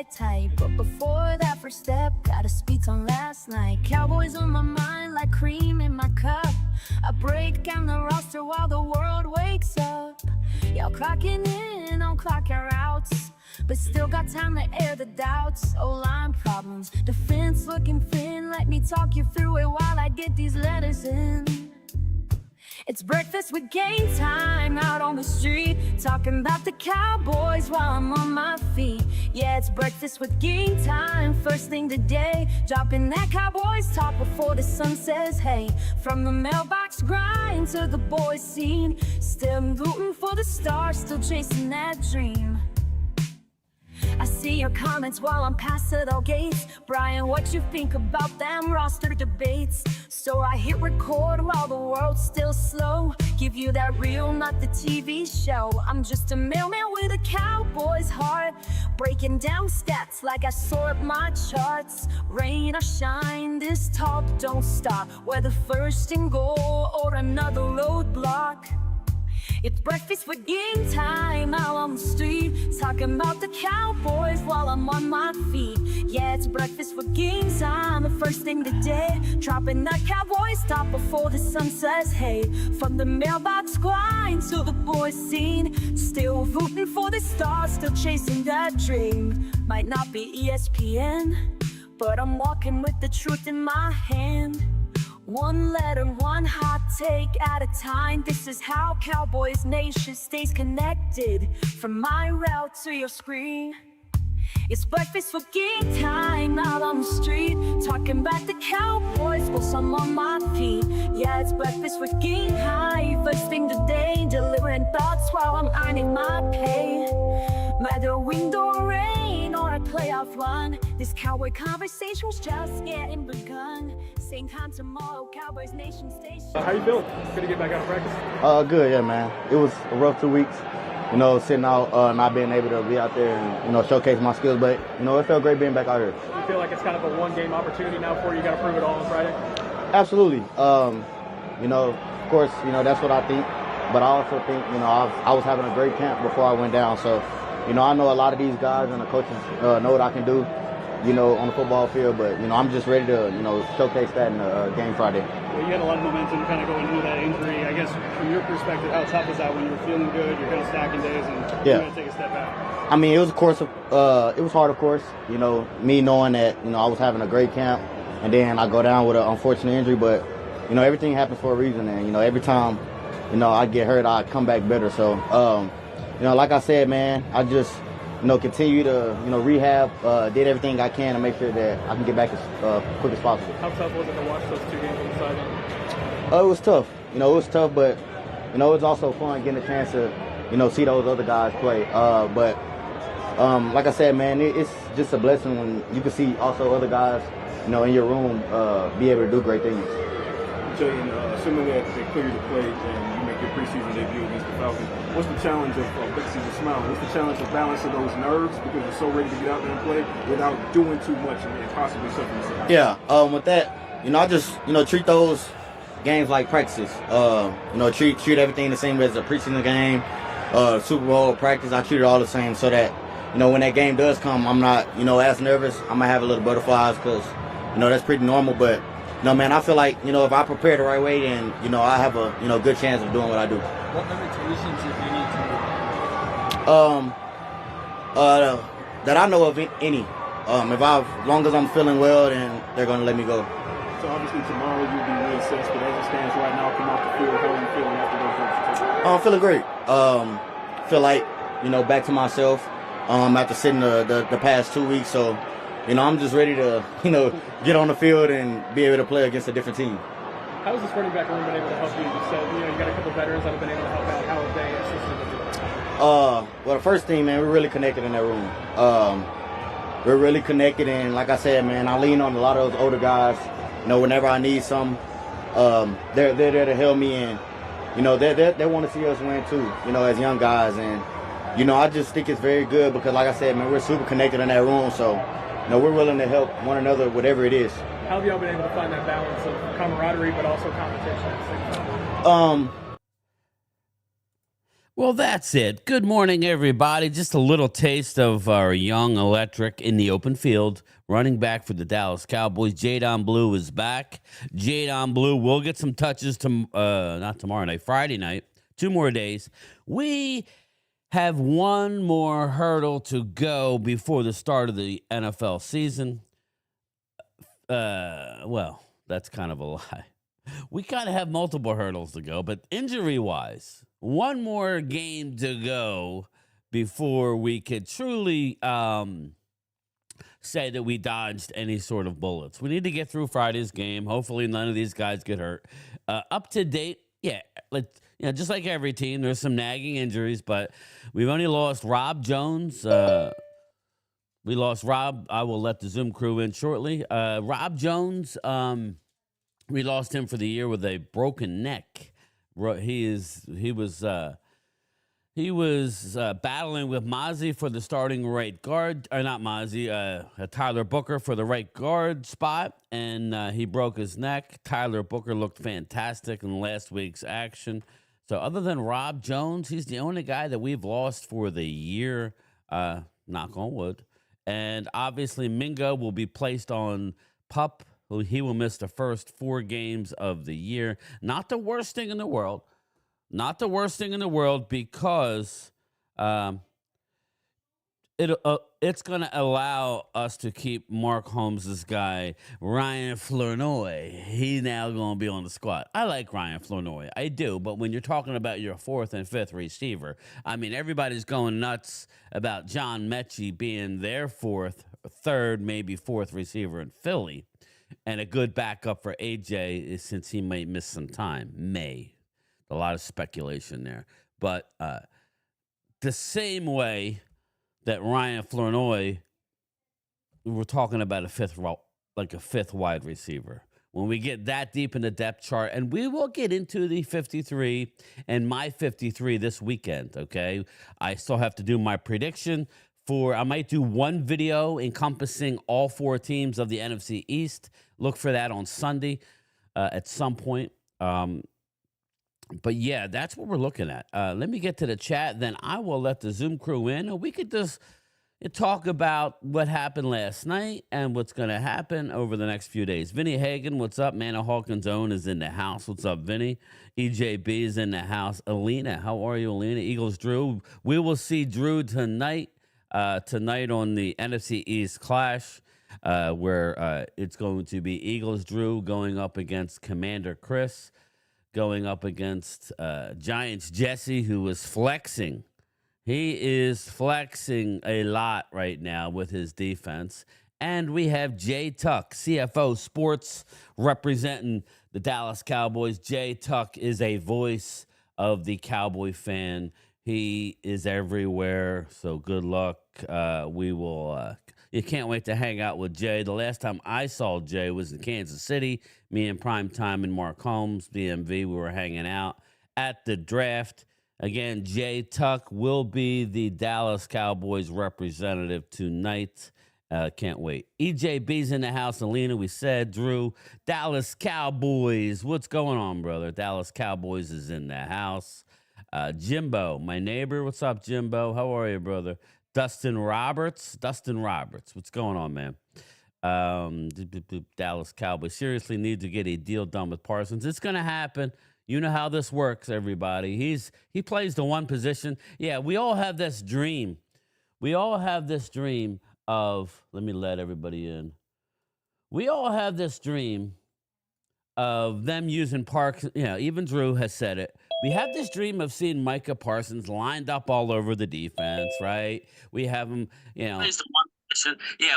get tight. But before that first step, gotta speak on last night. Cowboys on my mind like cream in my cup. I break down the roster while the world wakes up. Y'all clocking in on clock our outs, but still got time to air the doubts. O-line problems, defense looking thin. Let me talk you through it while I get these letters in. It's breakfast with game time out on the street, talking about the Cowboys while I'm on my feet. Yeah, it's breakfast with game time, first thing today, dropping that Cowboys talk before the sun says hey. From the mailbox grind to the boys scene, still rooting for the stars, still chasing that dream. I see your comments while I'm past the gates. Brian, what you think about them roster debates? So I hit record while the world's still slow. Give you that real, not the TV show. I'm just a mailman with a Cowboy's heart, breaking down stats like I sort my charts. Rain or shine, this talk don't stop, whether first and goal or another roadblock. It's breakfast with game time out on the street, talking about the Cowboys while I'm on my feet. Yeah, it's breakfast with game time, the first thing today, dropping that Cowboys talk before the sun says hey. From the mailbox grind to the boys scene, still rooting for the stars, still chasing that dream. Might not be ESPN, but I'm walking with the truth in my hand. One letter, one hot take at a time. This is how Cowboys Nation stays connected, from my route to your screen. It's breakfast for game time out on the street, talking about the Cowboys while I'm on my feet. Yeah, it's breakfast with game high, first thing today, delivering thoughts while I'm earning my pay. Whether wind or rain or a playoff run, this Cowboy conversation's just getting begun. Same time tomorrow, Cowboys Nation Station. How you feeling? Good to get back out of practice? Good, yeah, man. It was a rough 2 weeks, sitting out, not being able to be out there and, showcase my skills. But, it felt great being back out here. You feel like it's kind of a one-game opportunity now for you? You got to prove it all on Friday? Absolutely. Of course, that's what I think. But I also think, I was having a great camp before I went down. So, I know a lot of these guys and the coaches know what I can do, on the football field. But, I'm just ready to, showcase that in the game Friday. Well, you had a lot of momentum kind of going into that injury. I guess from your perspective, how tough is that when you're feeling good, you're kind of stacking days, and you're going to take a step back? I mean, it was it was hard, of course. Me knowing that, I was having a great camp, and then I go down with an unfortunate injury. But, everything happens for a reason, and, every time, I get hurt, I come back better. So, like I said, man, I just, continue to, rehab, did everything I can to make sure that I can get back as quick as possible. How tough was it to watch those 2 games on the sideline? It was tough. It was tough, but, it was also fun getting a chance to, see those other guys play. But like I said, man, it's just a blessing when you can see also other guys, in your room be able to do great things. Jay, assuming that they clear you to play and you make your preseason debut against the Falcons, what's the challenge of big season smile? What's the challenge of balancing those nerves because you're so ready to get out there and play without doing too much and possibly something? Yeah, with that, I just, treat those games like practices. Treat everything the same as a preseason game, Super Bowl practice. I treat it all the same so that, when that game does come, I'm not, as nervous. I might have a little butterflies because, that's pretty normal. But, man, I feel like, if I prepare the right way, then, I have a, good chance of doing what I do. What limitations, if any, that I know of any. As long as I'm feeling well, then they're going to let me go. So obviously tomorrow you'll be reassessed, but as it stands right now, come off the field, how are you feeling after those games? I'm feeling great. Feel like, back to myself after sitting the past 2 weeks. So, I'm just ready to, get on the field and be able to play against a different team. How has this running back room been able to help you? You said, you got a couple veterans that have been able to help out. How have they assisted with you? Well, the first thing, man, we're really connected in that room. We're really connected, and like I said, man, I lean on a lot of those older guys. Whenever I need something, they're there to help me, and they want to see us win too. As young guys, and I just think it's very good because, like I said, man, we're super connected in that room. So, we're willing to help one another, whatever it is. How have y'all been able to find that balance of camaraderie but also competition at the same time? Well, that's it. Good morning, everybody. Just a little taste of our young electric in the open field, running back for the Dallas Cowboys. Jadon Blue is back. Jadon Blue will get some touches not tomorrow night, Friday night. 2 more days. We have one more hurdle to go before the start of the NFL season. Well, that's kind of a lie. We kind of have multiple hurdles to go, but injury-wise, one more game to go before we could truly say that we dodged any sort of bullets. We need to get through Friday's game. Hopefully none of these guys get hurt. Up to date, just like every team, there's some nagging injuries, but we've only lost Rob Jones. We lost Rob. I will let the Zoom crew in shortly. Rob Jones, we lost him for the year with a broken neck. He was battling with Mozzie for the starting right guard, or not Mozzie, Tyler Booker for the right guard spot, and he broke his neck. Tyler Booker looked fantastic in last week's action. So other than Rob Jones, he's the only guy that we've lost for the year, knock on wood. And obviously Mingo will be placed on PUP. He will miss the first 4 games of the year. Not the worst thing in the world. Not the worst thing in the world because it's going to allow us to keep Mark Holmes' guy, Ryan Flournoy. He's now going to be on the squad. I like Ryan Flournoy. I do. But when you're talking about your 4th and 5th receiver, I mean, everybody's going nuts about John Mechie being their 4th, 3rd, maybe 4th receiver in Philly. And a good backup for AJ since he might miss some time. A lot of speculation there. But the same way that Ryan Flournoy, we're talking about a 5th wide receiver. When we get that deep in the depth chart, and we will get into the 53 and my 53 this weekend, okay? I still have to do my prediction. I might do one video encompassing all 4 teams of the NFC East. Look for that on Sunday at some point. But yeah, that's what we're looking at. Let me get to the chat, then I will let the Zoom crew in, and we could just talk about what happened last night and what's going to happen over the next few days. Vinny Hagan, what's up? Manor Hawkins' own is in the house. What's up, Vinny? EJB is in the house. Alina, how are you, Alina? Eagles Drew. We will see Drew tonight. Tonight on the NFC East Clash, where it's going to be Eagles Drew going up against Commander Chris, going up against Giants Jesse, who is flexing. He is flexing a lot right now with his defense. And we have Jay Tuck, CFO Sports, representing the Dallas Cowboys. Jay Tuck is a voice of the Cowboy fan. He is everywhere, so good luck. You can't wait to hang out with Jay. The last time I saw Jay was in Kansas City. Me and Primetime and Mark Holmes, DMV, we were hanging out at the draft. Again, Jay Tuck will be the Dallas Cowboys representative tonight. Can't wait. EJB's in the house. Alina, we said. Drew, Dallas Cowboys. What's going on, brother? Dallas Cowboys is in the house. Jimbo, my neighbor. What's up, Jimbo? How are you, brother? Dustin Roberts. What's going on, man? Dallas Cowboys seriously need to get a deal done with Parsons. It's going to happen. You know how this works, everybody. He plays the one position. Yeah, we all have this dream. We all have this dream of, let me let everybody in. We all have this dream of them using Parks. Even Drew has said it. We have this dream of seeing Micah Parsons lined up all over the defense, right? We have him, Yeah,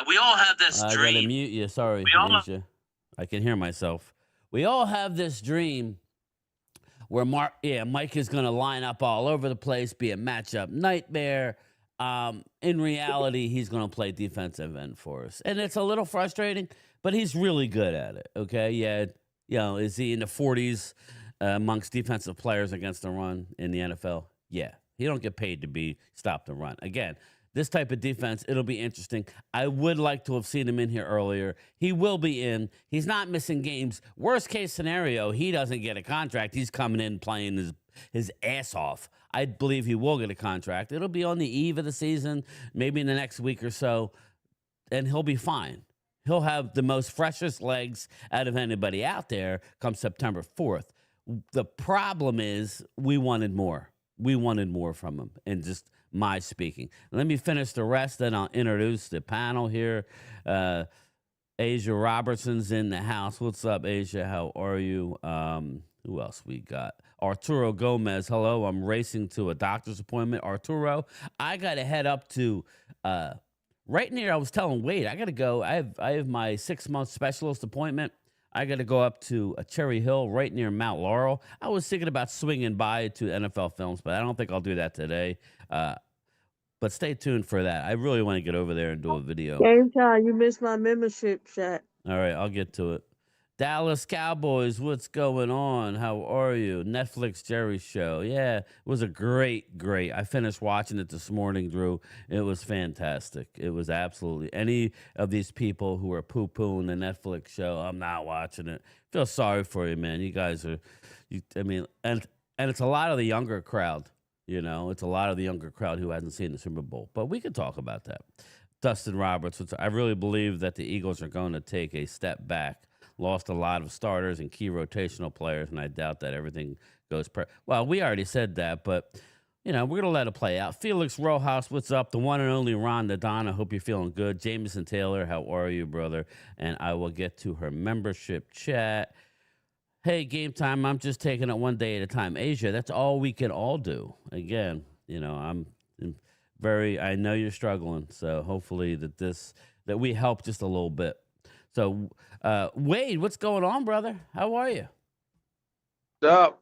we all have this dream. I gotta mute you. Sorry, Asia. I can hear myself. We all have this dream where Mike is going to line up all over the place, be a matchup nightmare. In reality, he's going to play defensive end for us. And it's a little frustrating, but he's really good at it, okay? Yeah, is he in the 40s amongst defensive players against the run in the NFL? Yeah, he don't get paid to stop the run. Again, this type of defense, it'll be interesting. I would like to have seen him in here earlier. He will be in. He's not missing games. Worst case scenario, he doesn't get a contract. He's coming in playing his ass off. I believe he will get a contract. It'll be on the eve of the season, maybe in the next week or so, and he'll be fine. He'll have the most freshest legs out of anybody out there come September 4th. The problem is we wanted more. We wanted more from him, and just my speaking. Let me finish the rest, then I'll introduce the panel here. Asia Robertson's in the house. What's up, Asia? How are you? Who else we got? Arturo Gomez. Hello, I'm racing to a doctor's appointment. Arturo, I got to head up to right near. I was telling Wade, I got to go. I have my 6-month specialist appointment. I got to go up to Cherry Hill right near Mount Laurel. I was thinking about swinging by to NFL Films, but I don't think I'll do that today. But stay tuned for that. I really want to get over there and do a video. Gametime, you missed my membership chat. All right, I'll get to it. Dallas Cowboys, what's going on? How are you? Netflix Jerry show. Yeah, it was a great. I finished watching it this morning, Drew. It was fantastic. It was absolutely. Any of these people who are poo-pooing the Netflix show, I'm not watching it. Feel sorry for you, man. You guys are, and it's a lot of the younger crowd. It's a lot of the younger crowd who hasn't seen the Super Bowl. But we could talk about that. Dustin Roberts, I really believe that the Eagles are going to take a step back. Lost a lot of starters and key rotational players, and I doubt that everything goes well, we already said that, but, we're going to let it play out. Felix Rojas, what's up? The one and only Ron Nadon, I hope you're feeling good. Jameson Taylor, how are you, brother? And I will get to her membership chat. Hey, Game Time, I'm just taking it one day at a time. Asia, that's all we can all do. Again, I know you're struggling, so hopefully that we help just a little bit. So, Wade, what's going on, brother? How are you? What's up?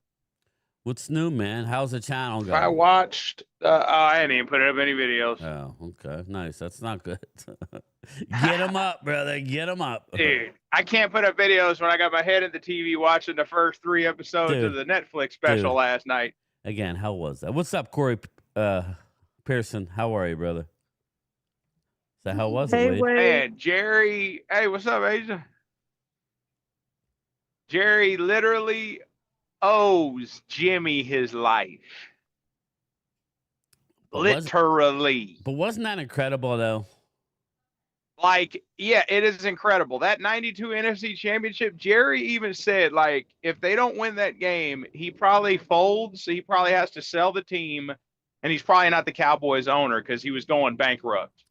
What's new, man? How's the channel going? I watched. I ain't even put up any videos. Oh, okay. Nice. That's not good. Get them up, brother. Get them up. Dude, I can't put up videos when I got my head in the TV watching the first 3 episodes of the Netflix special last night. Again, how was that? What's up, Corey Pearson? How are you, brother? So how was it, Wade? Man, Jerry. Hey, what's up, Asia? Jerry literally owes Jimmy his life. Literally. But wasn't that incredible, though? Like, yeah, it is incredible. That 92 NFC championship, Jerry even said, like, if they don't win that game, he probably folds. He probably has to sell the team, and he's probably not the Cowboys owner because he was going bankrupt.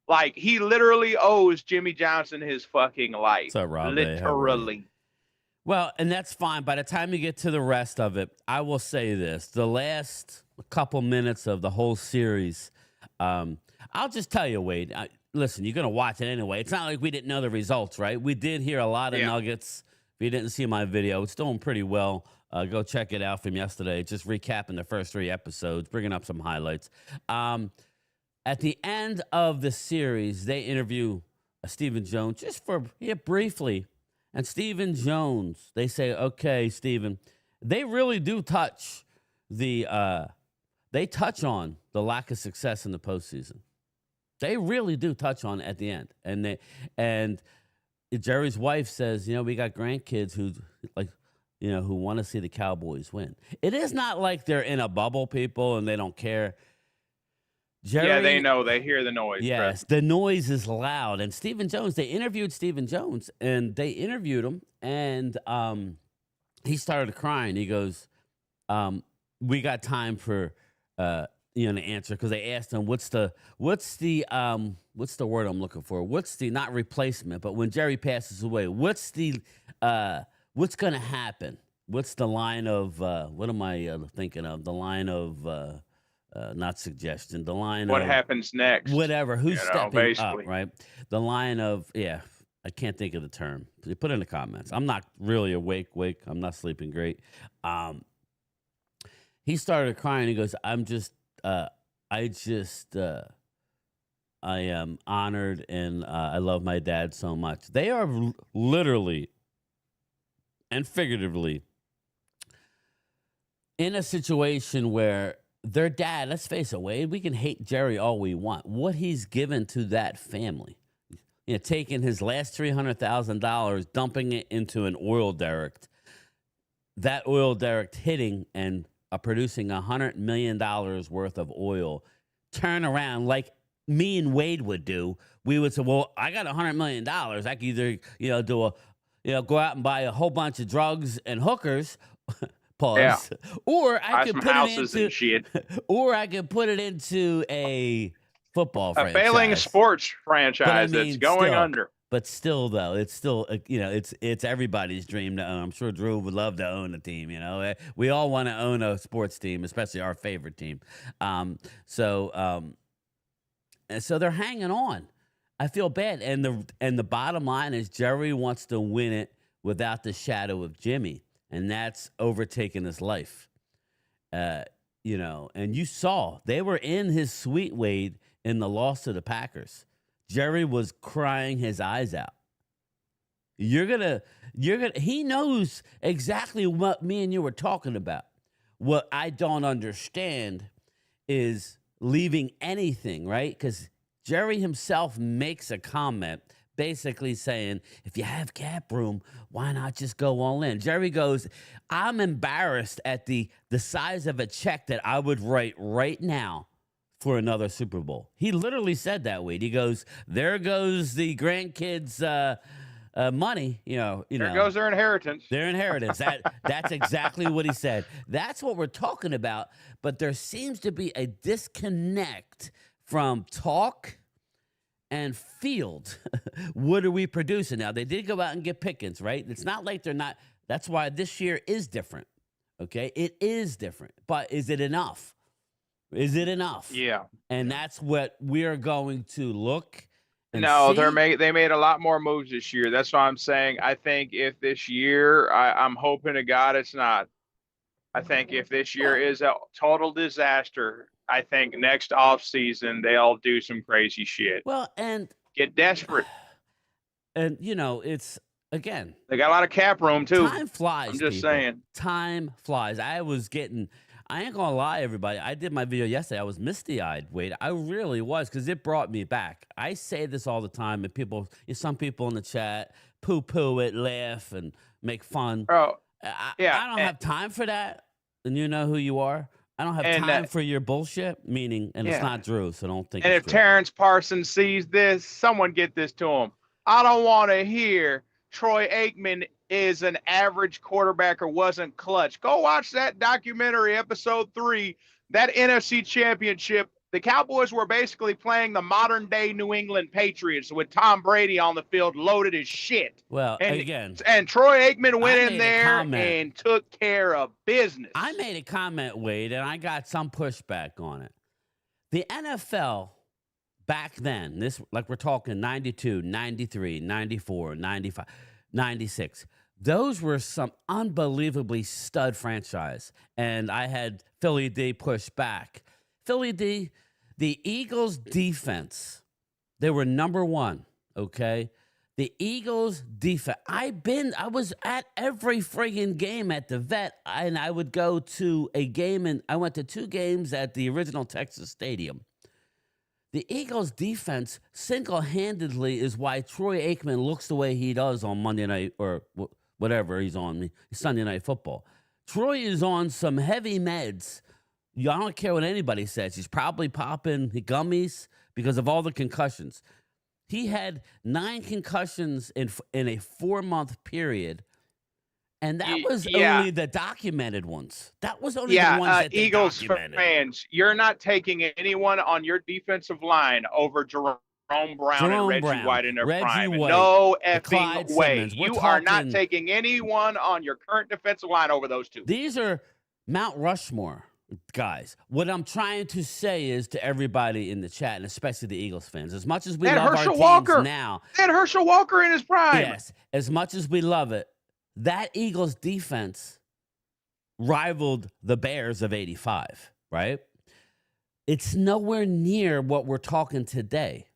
Like, he literally owes Jimmy Johnson his fucking life. What's up, Rob? Literally. Well, and that's fine. By the time you get to the rest of it, I will say this. The last couple minutes of the whole series, I'll just tell you, Wade, listen, you're going to watch it anyway. It's not like we didn't know the results, right? We did hear a lot of nuggets. If you didn't see my video, it's doing pretty well. Go check it out from yesterday. Just recapping the first 3 episodes, bringing up some highlights. At the end of the series, they interview Stephen Jones just briefly. And Stephen Jones, they say, okay, Stephen, they really do touch on the lack of success in the postseason. They really do touch on it at the end. And Jerry's wife says, we got grandkids who want to see the Cowboys win. It is not like they're in a bubble, people, and they don't care. Jerry, they know. They hear the noise. Yes, the noise is loud. And Stephen Jones, they interviewed Stephen Jones, and they interviewed him, and he started crying. He goes, we got time for to answer, because they asked him what's the word I'm looking for? What's the, not replacement, but when Jerry passes away, what's going to happen? What's the line of what am I thinking of? The line of not suggestion. The line what of happens next? Whatever. Who's stepping basically. up? Right. The line of I can't think of the term. Put it in the comments. I'm not really awake. I'm not sleeping great. He started crying. He goes, I am honored, and I love my dad so much. They are literally and figuratively in a situation where their dad, let's face it, Wade, we can hate Jerry all we want. What he's given to that family, taking his last $300,000, dumping it into an oil derrick, that oil derrick hitting and producing $100 million worth of oil turn around like me and Wade would do, we would say, well, I got $100 million. I could either, go out and buy a whole bunch of drugs and hookers, pause, or I Buy could some put it houses into, and shit. or I could put it into a football A franchise. failing sports franchise that's going still, under. But still, though, it's still, it's everybody's dream to own. I'm sure Drew would love to own a team. We all want to own a sports team, especially our favorite team. So they're hanging on. I feel bad, and the bottom line is Jerry wants to win it without the shadow of Jimmy, and that's overtaken his life. And you saw they were in his suite, Wade, in the loss to the Packers. Jerry was crying his eyes out. He knows exactly what me and you were talking about. What I don't understand is leaving anything, right? Because Jerry himself makes a comment basically saying, if you have cap room, why not just go all in? Jerry goes, I'm embarrassed at the size of a check that I would write right now for another Super Bowl. He literally said that, Wade. He goes, there goes the grandkids' money. There goes their inheritance. Their inheritance. That's exactly what he said. That's what we're talking about. But there seems to be a disconnect from talk and field. What are we producing? Now, they did go out and get Pickens, right? It's not like they're not. That's why this year is different. Okay? It is different. But is it enough? Is it enough? Yeah. And that's what we're going to look and No, see. they made a lot more moves this year. That's why I'm saying I think if this year, I'm hoping to God it's not. I think if this year is a total disaster, I think next offseason they'll do some crazy shit. Well, and get desperate. And it's again. They got a lot of cap room too. Time flies. I'm just saying. Time flies. I ain't gonna lie, everybody. I did my video yesterday. I was misty-eyed, Wade. I really was, because it brought me back. I say this all the time, and some people in the chat poo-poo it, laugh, and make fun. Bro, I don't have time for that. And you know who you are. I don't have time for your bullshit. It's not Drew, so don't think. And it's if Drew. Terrence Parsons sees this, someone get this to him. I don't want to hear Troy Aikman is an average quarterback or wasn't clutch. Go watch that documentary, episode 3, that NFC Championship. The Cowboys were basically playing the modern day New England Patriots with Tom Brady on the field, loaded as shit. Well, and Troy Aikman went in there and took care of business. I made a comment, Wade, and I got some pushback on it. The NFL back then, we're talking 92, 93, 94, 95, 96. Those were some unbelievably stud franchise. And I had Philly D push back. Philly D, the Eagles defense, they were number one, okay? The Eagles defense. I was at every friggin' game at the Vet, and I would go to a game, and I went to 2 games at the original Texas Stadium. The Eagles defense single-handedly is why Troy Aikman looks the way he does on Monday night or whatever he's on, Sunday Night Football. Troy is on some heavy meds. I don't care what anybody says. He's probably popping gummies because of all the concussions. He had 9 concussions in a 4-month period. And that was only the documented ones. That was only the ones that they Eagles documented. fans, you're not taking anyone on your defensive line over Jerome Brown and Reggie White in their prime. White, no effing Clyde way. Simmons. You are not taking anyone on your current defensive line over those 2. These are Mount Rushmore guys. What I'm trying to say is to everybody in the chat, and especially the Eagles fans, as much as we love our teams now. And Herschel Walker in his prime. Yes, as much as we love it, that Eagles defense rivaled the Bears of 85, right? It's nowhere near what we're talking today.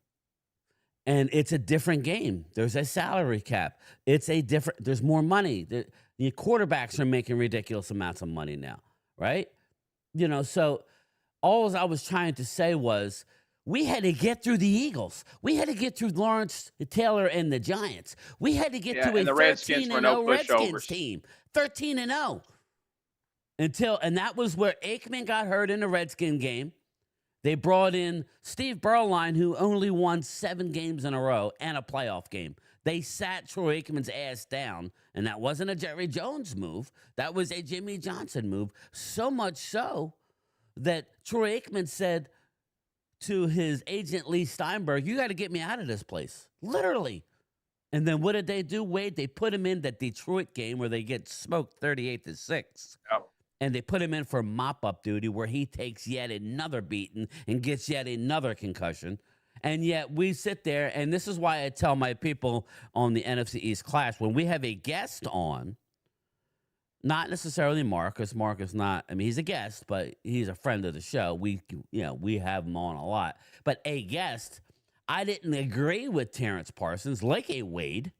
And it's a different game. There's a salary cap. There's more money. The quarterbacks are making ridiculous amounts of money now, right? So all I was trying to say was we had to get through the Eagles. We had to get through Lawrence Taylor and the Giants. We had to get to a 13-0 Redskins team. 13-0. and that was where Aikman got hurt in the Redskin game. They brought in Steve Berline, who only won 7 games in a row and a playoff game. They sat Troy Aikman's ass down, and that wasn't a Jerry Jones move. That was a Jimmy Johnson move. So much so that Troy Aikman said to his agent, Lee Steinberg, you got to get me out of this place. Literally. And then what did they do, Wade? They put him in that Detroit game where they get smoked 38-6. Yep. And they put him in for mop-up duty where he takes yet another beating and gets yet another concussion. And yet we sit there, and this is why I tell my people on the NFC East Clash, when we have a guest on, not necessarily Mark, because Mark is not, I mean, he's a guest, but he's a friend of the show. We have him on a lot. But a guest, I didn't agree with Terrence Parsons, like a Wade,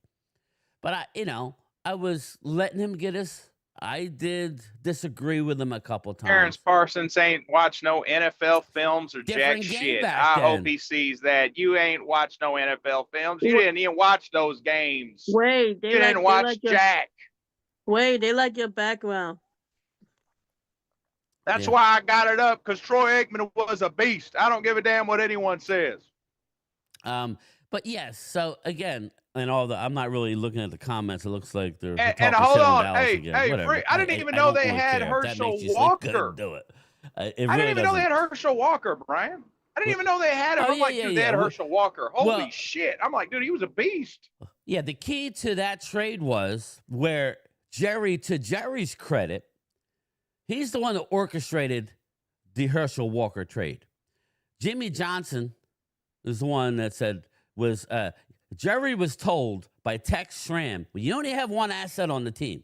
but I was letting him get his. I did disagree with him a couple times. Terrence Parsons ain't watched no NFL films or Different jack game shit. back I then. hope he sees that. You ain't watched no NFL films. You didn't even watch those games. Wait, You didn't watch Jack. Wait, they like your background. That's why I got it up, because Troy Aikman was a beast. I don't give a damn what anyone says. But yes, so again, and I'm not really looking at the comments. It looks like they're And talking hold shit on, Dallas hey, again. hey, Whatever. I didn't even know don't they really had care. If that Herschel makes you sleep good, Walker. do it. I didn't even know they had Herschel Walker, Brian. I didn't even know they had him. I'm like, dude, they had Herschel Walker. Holy shit. I'm like, dude, he was a beast. Yeah, the key to that trade was where to Jerry's credit, he's the one that orchestrated the Herschel Walker trade. Jimmy Johnson is the one that said, Jerry was told by Tex Schramm, well, you only have one asset on the team.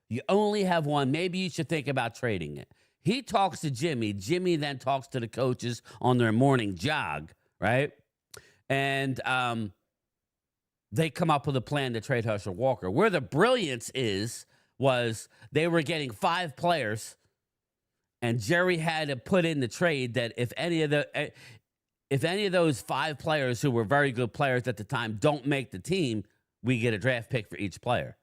You only have one. Maybe you should think about trading it. He talks to Jimmy. Jimmy then talks to the coaches on their morning jog, right? And they come up with a plan to trade Herschel Walker. Where the brilliance was they were getting 5 players, and Jerry had to put in the trade that if any of those 5 players who were very good players at the time don't make the team, we get a draft pick for each player.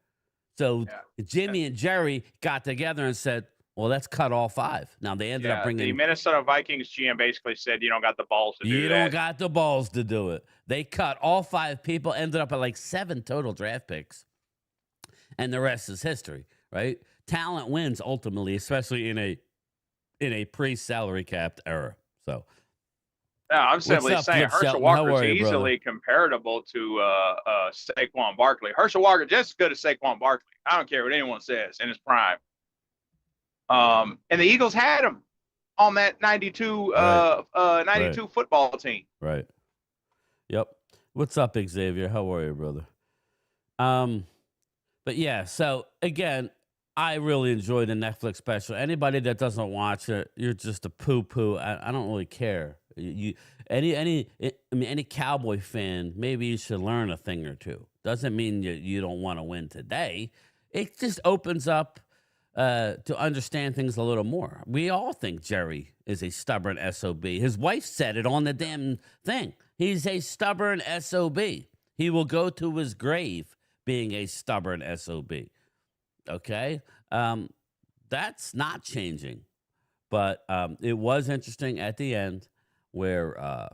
So Jimmy and Jerry got together and said, well, let's cut all 5. Now, they ended up bringing... The Minnesota Vikings GM basically said, you don't got the balls to do that. You don't got the balls to do it. They cut all 5 people, ended up at like 7 total draft picks. And the rest is history, right? Talent wins ultimately, especially in a pre-salary capped era. So... No, I'm simply saying Herschel Walker is easily brother? comparable to Saquon Barkley. Herschel Walker just as good as Saquon Barkley. I don't care what anyone says in his prime. And the Eagles had him on that 92 football team. Right. Yep. What's up, Xavier? How are you, brother? But yeah, so again, I really enjoyed the Netflix special. Anybody that doesn't watch it, you're just a poo-poo. I don't really care. Any Cowboy fan, maybe you should learn a thing or two. Doesn't mean you don't want to win today. It just opens up to understand things a little more. We all think Jerry is a stubborn SOB. His wife said it on the damn thing. He's a stubborn SOB. He will go to his grave being a stubborn SOB. Okay? That's not changing. But it was interesting at the end where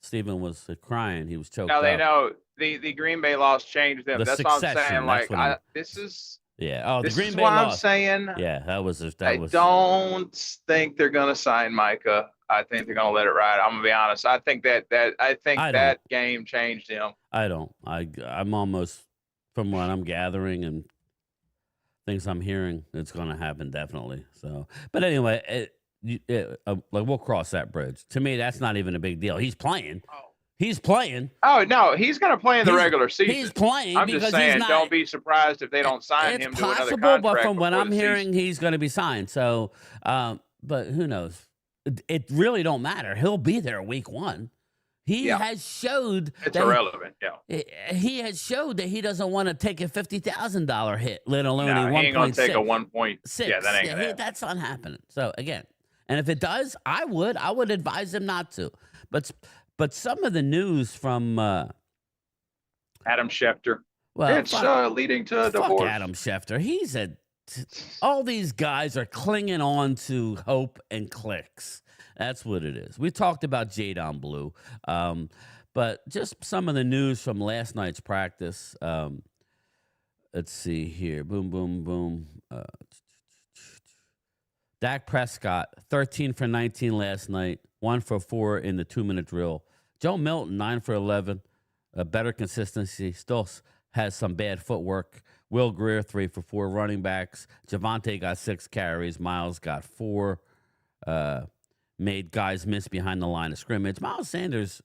Stephen was crying. He was choked Now they up. know the Green Bay loss changed them. That's what I'm saying. Like, this is the Green Bay what loss. I'm saying. Yeah, that was. I don't think they're gonna sign Micah. I think they're gonna let it ride. I'm gonna be honest. I think that game changed him. I don't. I'm almost, from what I'm gathering and things I'm hearing, it's gonna happen definitely. So, but anyway, we'll cross that bridge. To me, that's not even a big deal. He's playing. He's playing. Oh no, he's going to play in the regular season. He's playing. I'm just saying, don't be surprised if they don't sign him to another contract. It's possible, but from what I'm hearing, he's going to be signed. So, but who knows? It really don't matter. He'll be there week 1. He has showed it's irrelevant. He has showed that he doesn't want to take a $50,000 hit, let alone a 1.6. He ain't going to take a 1.6. Yeah, that ain't going to happen. That's not happening. So again, and if it does, I would advise him not to. But some of the news from Adam Schefter. Well, it's leading to a divorce. Fuck Adam Schefter. He's a all these guys are clinging on to hope and clicks. That's what it is. We talked about Jadon Blue, but just some of the news from last night's practice. Let's see here. Boom, boom, boom. Dak Prescott, 13 for 19 last night, 1 for 4 in the 2-minute drill. Joe Milton, 9 for 11, a better consistency, still has some bad footwork. Will Greer, 3 for 4 running backs. Javonte got 6 carries. Miles got 4. Made guys miss behind the line of scrimmage. Miles Sanders,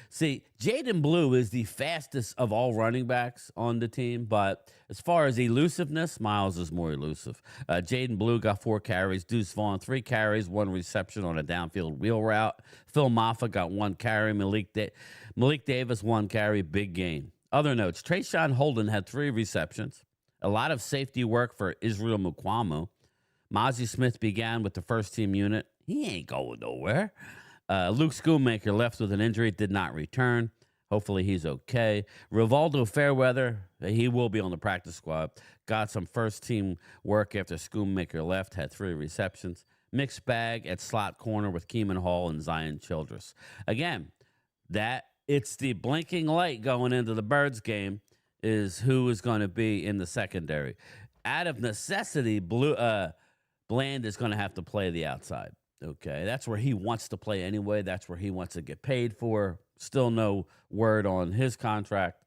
see, Jadon Blue is the fastest of all running backs on the team, but as far as elusiveness, Miles is more elusive. Jadon Blue got 4 carries. Deuce Vaughn, 3 carries, 1 reception on a downfield wheel route. Phil Maffa got 1 carry. Malik Davis, 1 carry, big gain. Other notes, Trayshawn Holden had 3 receptions. A lot of safety work for Israel Mukwamu. Mozzie Smith began with the first-team unit. He ain't going nowhere. Luke Schoonmaker left with an injury, did not return. Hopefully he's okay. Rivaldo Fairweather, he will be on the practice squad. Got some first-team work after Schoonmaker left, had 3 receptions. Mixed bag at slot corner with Keeman Hall and Zion Childress. Again, it's the blinking light going into the Birds game is who is going to be in the secondary. Out of necessity, Bland is going to have to play the outside. Okay, that's where he wants to play anyway. That's where he wants to get paid for. Still no word on his contract.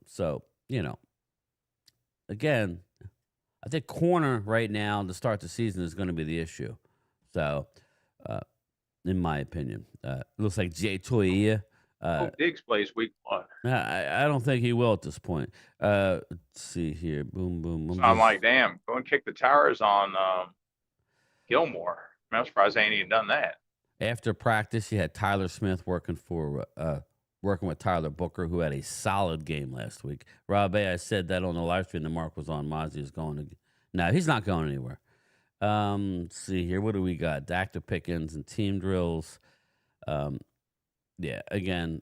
So, again, I think corner right now to start the season is going to be the issue. So, in my opinion, looks like Jay Toia. Hope Diggs plays week 1. I don't think he will at this point. Let's see here. Boom, boom, boom. So I'm like, damn, go and kick the tires on Gilmore. I'm surprised they ain't even done that. After practice, you had Tyler Smith working with Tyler Booker, who had a solid game last week. Rob A, I said that on the live stream that Mark was on. Mozzie is going to. No, he's not going anywhere. Let's see here. What do we got? Dr. Pickens and team drills. Yeah, again,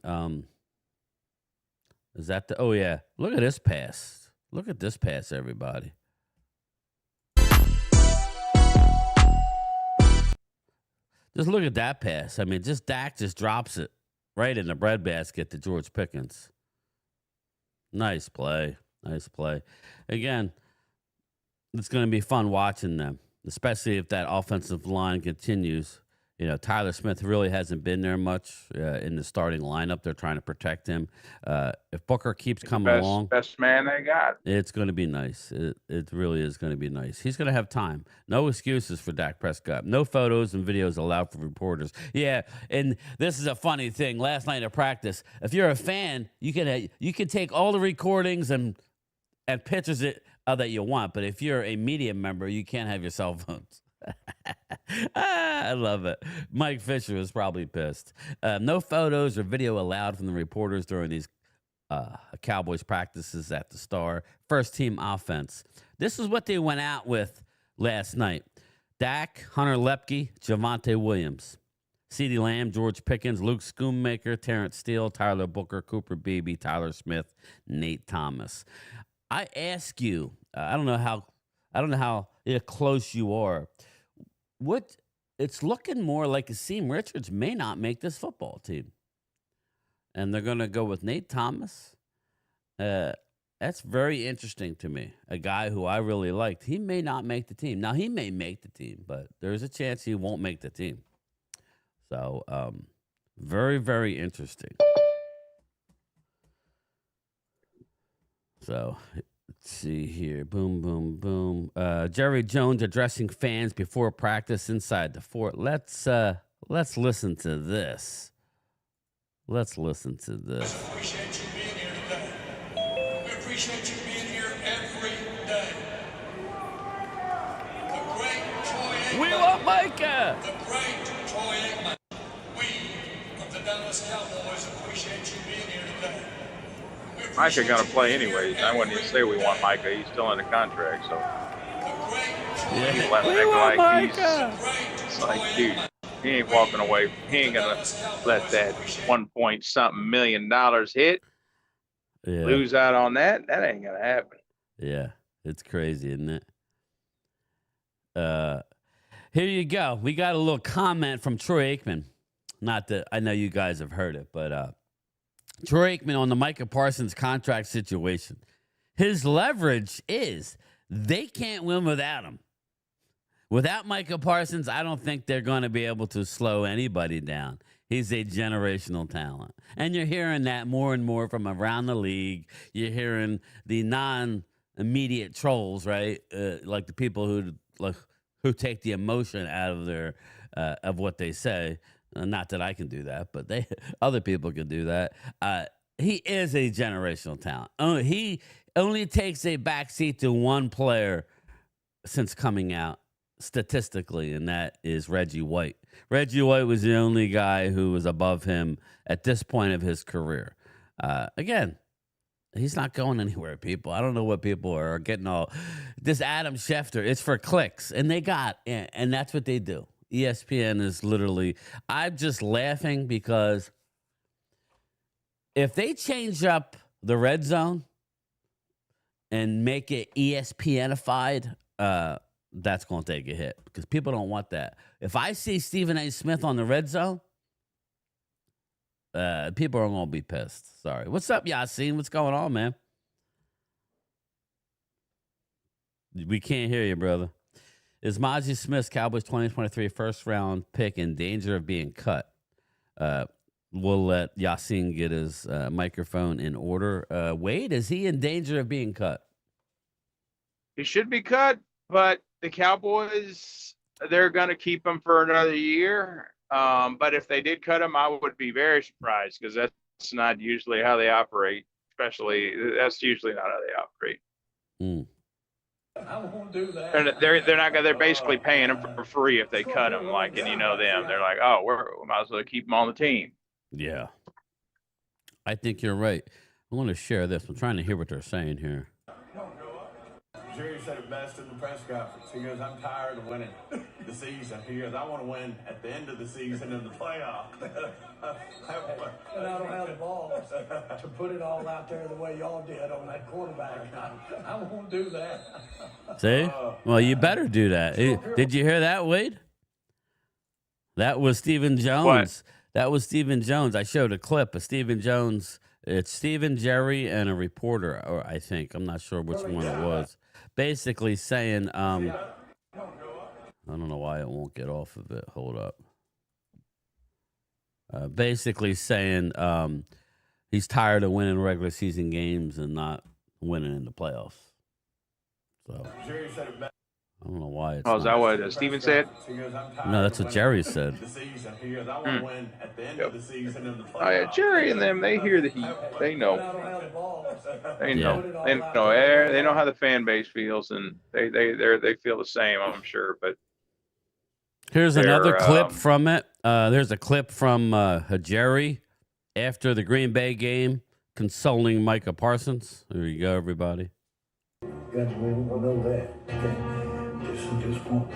is that the. Oh, yeah. Look at this pass. Look at this pass, everybody. Just look at that pass. I mean, Dak just drops it right in the breadbasket to George Pickens. Nice play. Nice play. Again, it's going to be fun watching them, especially if that offensive line continues. Tyler Smith really hasn't been there much in the starting lineup. They're trying to protect him. If Booker keeps coming along, best man they got. It's going to be nice. It really is going to be nice. He's going to have time. No excuses for Dak Prescott. No photos and videos allowed for reporters. Yeah, and this is a funny thing. Last night at practice, if you're a fan, you can take all the recordings and pictures that you want. But if you're a media member, you can't have your cell phones. I love it. Mike Fisher was probably pissed. No photos or video allowed from the reporters during these Cowboys practices at the Star. First team offense. This is what they went out with last night. Dak, Hunter Lepke, Javonte Williams, CeeDee Lamb, George Pickens, Luke Schoonmaker, Terrence Steele, Tyler Booker, Cooper Beebe, Tyler Smith, Nate Thomas. I ask you, I don't know how close you are. It's looking more like Akeem Richards may not make this football team. And they're going to go with Nate Thomas. That's very interesting to me. A guy who I really liked. He may not make the team. Now, he may make the team, but there's a chance he won't make the team. So, very, very interesting. So, let's see here. Boom, boom, boom. Jerry Jones addressing fans before practice inside the fort. Let's listen to this. Let's listen to this. We appreciate you being here today. We appreciate you being here every day. The great Troy Aikman. We want Micah. The great Troy Aikman. We of the Dallas Cowboys appreciate you being here today. Micah going to play anyways. I wouldn't even say we want Micah. He's still in the contract, so. He's letting it like he's like, dude, he ain't walking away. He ain't going to let that $1 million hit. Yeah. Lose out on that. That ain't going to happen. Yeah. It's crazy, isn't it? Here you go. We got a little comment from Troy Aikman. Not that I know you guys have heard it, but Troy Aikman on the Micah Parsons contract situation. His leverage is they can't win without him. Without Micah Parsons, I don't think they're going to be able to slow anybody down. He's a generational talent. And you're hearing that more and more from around the league. You're hearing the non-immediate trolls, right? Like the people who take the emotion out of their of what they say. Not that I can do that, but other people can do that. He is a generational talent. He only takes a backseat to one player since coming out statistically, and that is Reggie White. Reggie White was the only guy who was above him at this point of his career. Again, he's not going anywhere, people. I don't know what people are getting all. This Adam Schefter, it's for clicks, and and that's what they do. ESPN is literally, I'm just laughing because if they change up the red zone and make it ESPNified, that's going to take a hit because people don't want that. If I see Stephen A. Smith on the red zone, people are going to be pissed. Sorry. What's up, Yassine? What's going on, man? We can't hear you, brother. Is Mozzie Smith's Cowboys 2023 first round pick in danger of being cut? We'll let Yassine get his microphone in order. Wade, is he in danger of being cut? He should be cut, but the Cowboys, they're going to keep him for another year. But if they did cut him, I would be very surprised because that's not usually how they operate. That's usually not how they operate. I won't do that. They're not gonna. They're basically paying him for free if they cut him. Like, and you know them. They're like, oh, we might as well keep him on the team. Yeah, I think you're right. I want to share this. I'm trying to hear what they're saying here. Jerry said it best in the press conference. He goes, I'm tired of winning the season. He goes, I want to win at the end of the season in the playoffs. And I don't have the balls to put it all out there the way y'all did on that quarterback. I won't do that. See? Well, you better do that. Did you hear that, Wade? That was Stephen Jones. What? That was Stephen Jones. I showed a clip of Stephen Jones. It's Stephen, Jerry, and a reporter, or I think. I'm not sure which one it was. Basically saying, I don't know why it won't get off of it. Hold up. Basically saying he's tired of winning regular season games and not winning in the playoffs. So I don't know why it's. Oh, is that what Steven said? No, that's what Jerry said. Oh yeah, Jerry and them, they hear the heat. They know. They know. Yeah. They know how the fan base feels, and they feel the same, I'm sure. But here's another clip from it. There's a clip from Jerry after the Green Bay game consoling Micah Parsons. There you go, everybody. Got to know that. Just point.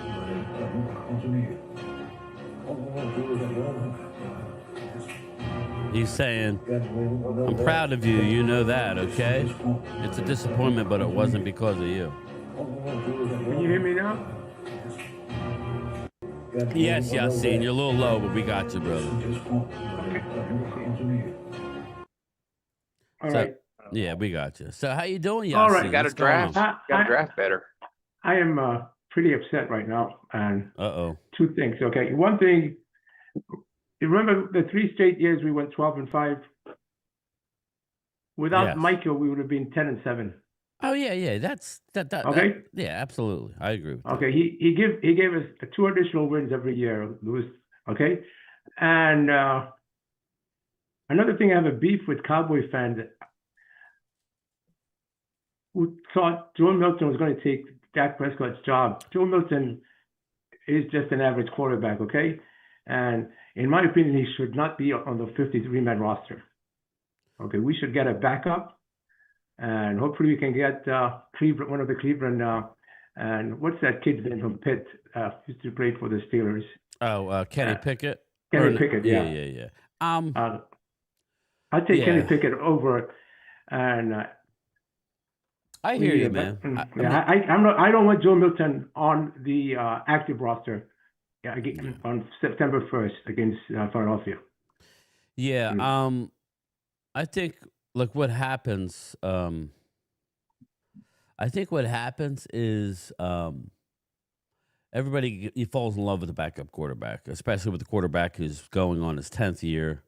He's saying, I'm proud of you. You know that, okay? It's a disappointment, but it wasn't because of you. Can you hear me now? Yes, Yassine, you're a little low, but we got you, brother. All right. Yeah, we got you. So how you doing, Yassine? All right. got to draft. Got to draft better. I am pretty upset right now, and Uh-oh. two things. Okay, one thing. You remember the 3 straight years we went 12-5. Without Yes. Michael, we would have been 10-7. Oh, yeah. That's that. Okay. Yeah, absolutely. I agree with that. Okay, he gave us 2 additional wins every year, Louis. Okay, and another thing, I have a beef with Cowboy fans who thought Joe Milton was going to take Dak Prescott's job. Joe Milton is just an average quarterback, okay? And in my opinion, he should not be on the 53-man roster. Okay, we should get a backup, and hopefully we can get Cleveland, one of the Cleveland, and what's that kid's name from Pitt? Used to play for the Steelers. Oh, Kenny Pickett? Kenny Pickett, yeah. Yeah. I'd take Kenny Pickett over, and I hear you, man. I don't want Joe Milton on the active roster on September 1st against Philadelphia. Yeah. I think, look, what happens. I think what happens is everybody he falls in love with the backup quarterback, especially with the quarterback who's going on his 10th year.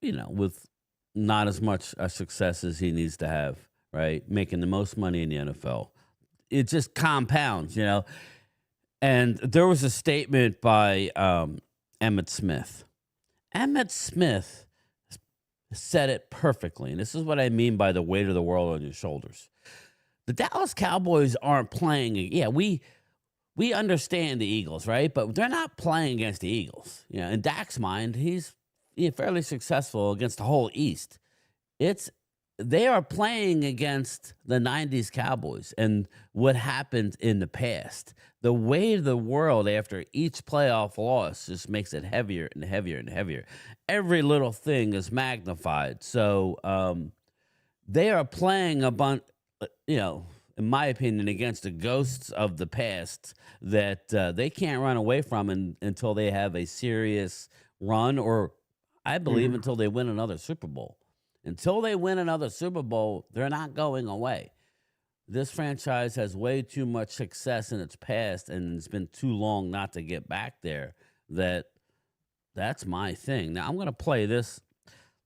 With not as much success as he needs to have, right? Making the most money in the NFL. It just compounds, And there was a statement by Emmitt Smith. Emmitt Smith said it perfectly, and this is what I mean by the weight of the world on your shoulders. The Dallas Cowboys aren't playing. Yeah, we understand the Eagles, right? But they're not playing against the Eagles. In Dak's mind, he's fairly successful against the whole East. They are playing against the 90s Cowboys and what happened in the past. The weight of the world after each playoff loss just makes it heavier and heavier and heavier. Every little thing is magnified. So they are playing a bunch, in my opinion, against the ghosts of the past that they can't run away from until they have a serious run, or I believe until they win another Super Bowl. Until they win another Super Bowl, they're not going away. This franchise has way too much success in its past, and it's been too long not to get back there. That's my thing. Now, I'm going to play this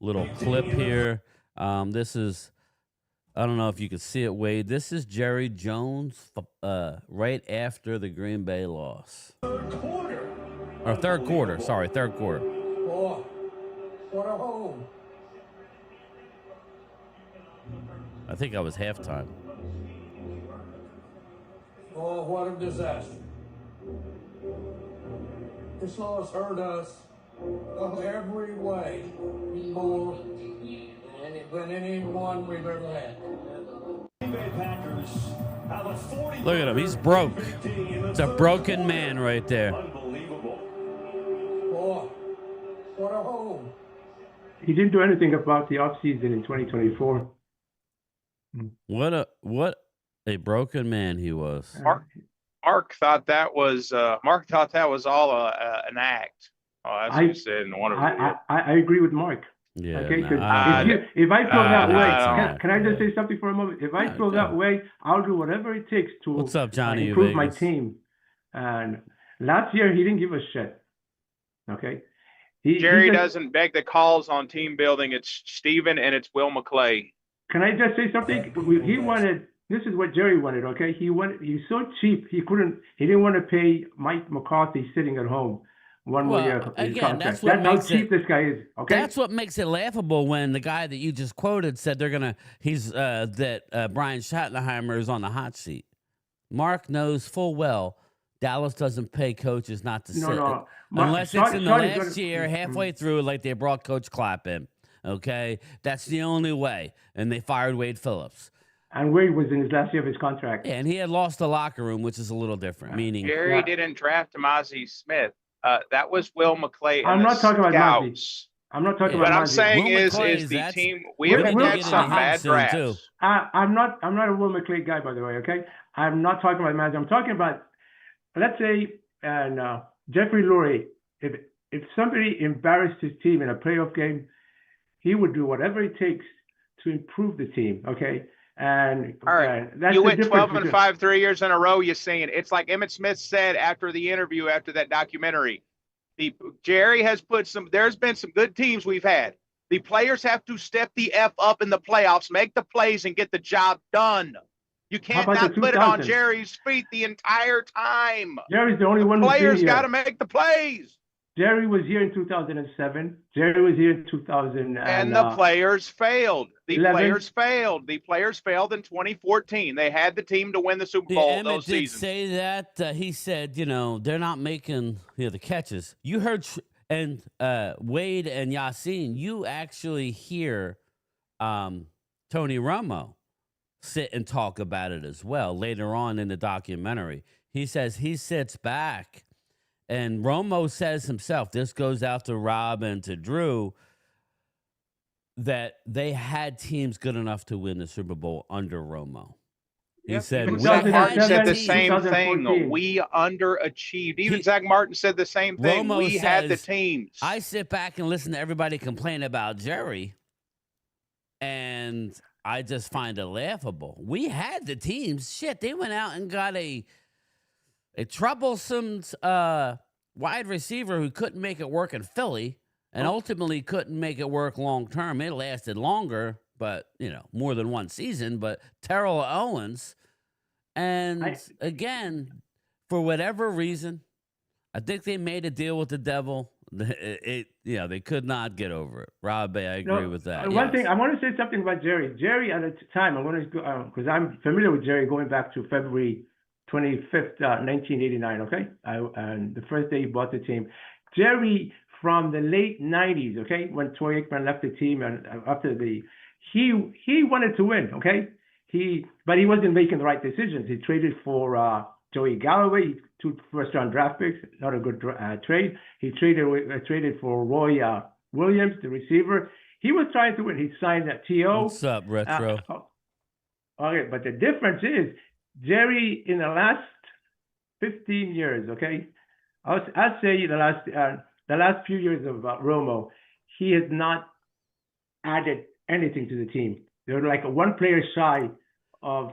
little clip here. This is, I don't know if you can see it, Wade. This is Jerry Jones right after the Green Bay loss. Third quarter. Third quarter. Oh, what a home. I think I was halftime. Oh, what a disaster. This loss hurt us every way more than anyone we've ever had. Look at him. He's broke. It's a broken man right there. Oh, what a home. He didn't do anything about the offseason in 2024. What a broken man he was. Mark thought that was all an act. Oh, that's what he said in one of the I agree with Mark. Yeah. Okay, because if I feel that way, can I just say something for a moment? If I feel that way, I'll do whatever it takes to What's up, Johnny, improve my team. And last year, he didn't give a shit. Okay. Jerry doesn't beg the calls on team building. It's Steven and it's Will McClay. Can I just say something? He wanted. This is what Jerry wanted. Okay, he's so cheap. He didn't want to pay Mike McCarthy sitting at home one more year. Again, that's how cheap this guy is. Okay, that's what makes it laughable when the guy that you just quoted said Brian Schottenheimer is on the hot seat. Mark knows full well Dallas doesn't pay coaches not to sit unless it's in the last year, halfway through, like they brought Coach Clapp in. Okay, that's the only way. And they fired Wade Phillips. And Wade was in his last year of his contract. Yeah, and he had lost the locker room, which is a little different. Meaning Jerry didn't draft Mozzie Smith. That was Will McClay. I'm not talking about Mozzie. I'm not talking about Mozzie. What I'm saying is the team. We have had some bad drafts. I'm not a Will McClay guy, by the way. Okay, I'm not talking about Mozzie. I'm talking about, let's say, Jeffrey Lurie. If somebody embarrassed his team in a playoff game, he would do whatever it takes to improve the team, okay? And all right, that's you went 12-5 3 years in a row. You're saying it's like Emmitt Smith said after the interview, after that documentary. Jerry has put there's been some good teams we've had. The players have to step the F up in the playoffs, make the plays, and get the job done. You can't not put it on Jerry's feet the entire time. Jerry's the only one. Players got to make the plays. Jerry was here in 2007. Jerry was here in 2000. And the players failed. The players failed. The players failed in 2014. They had the team to win the Super Bowl those seasons. Did say that. He said, they're not making the catches. You heard, and Wade and Yassine, you actually hear Tony Romo sit and talk about it as well later on in the documentary. He says he sits back. And Romo says himself, this goes out to Rob and to Drew. that they had teams good enough to win the Super Bowl under Romo. He said, even "We Zach had Martin said the teams." same thing. 2014. We underachieved. Even Zach Martin said the same thing. Romo We had the says, teams. I sit back and listen to everybody complain about Jerry, and I just find it laughable. We had the teams. Shit, they went out and got a troublesome wide receiver who couldn't make it work in Philly, and ultimately couldn't make it work long term. It lasted longer, but more than one season. But Terrell Owens, and again, for whatever reason, I think they made a deal with the devil. They could not get over it. Rob, I agree with that. One thing, I want to say something about Jerry. Jerry, at the time, I want to go, because I'm familiar with Jerry going back to February 25th, 1989, okay? And the first day he bought the team. Jerry, from the late 90s, okay, when Troy Aikman left the team and he wanted to win, okay? But he wasn't making the right decisions. He traded for Joey Galloway, 2 first-round draft picks, not a good trade. He traded for Roy Williams, the receiver. He was trying to win. He signed that T.O. What's up, Retro? Okay, but the difference is Jerry, in the last 15 years, okay, I'd say the last few years of Romo, he has not added anything to the team. They're like one player shy of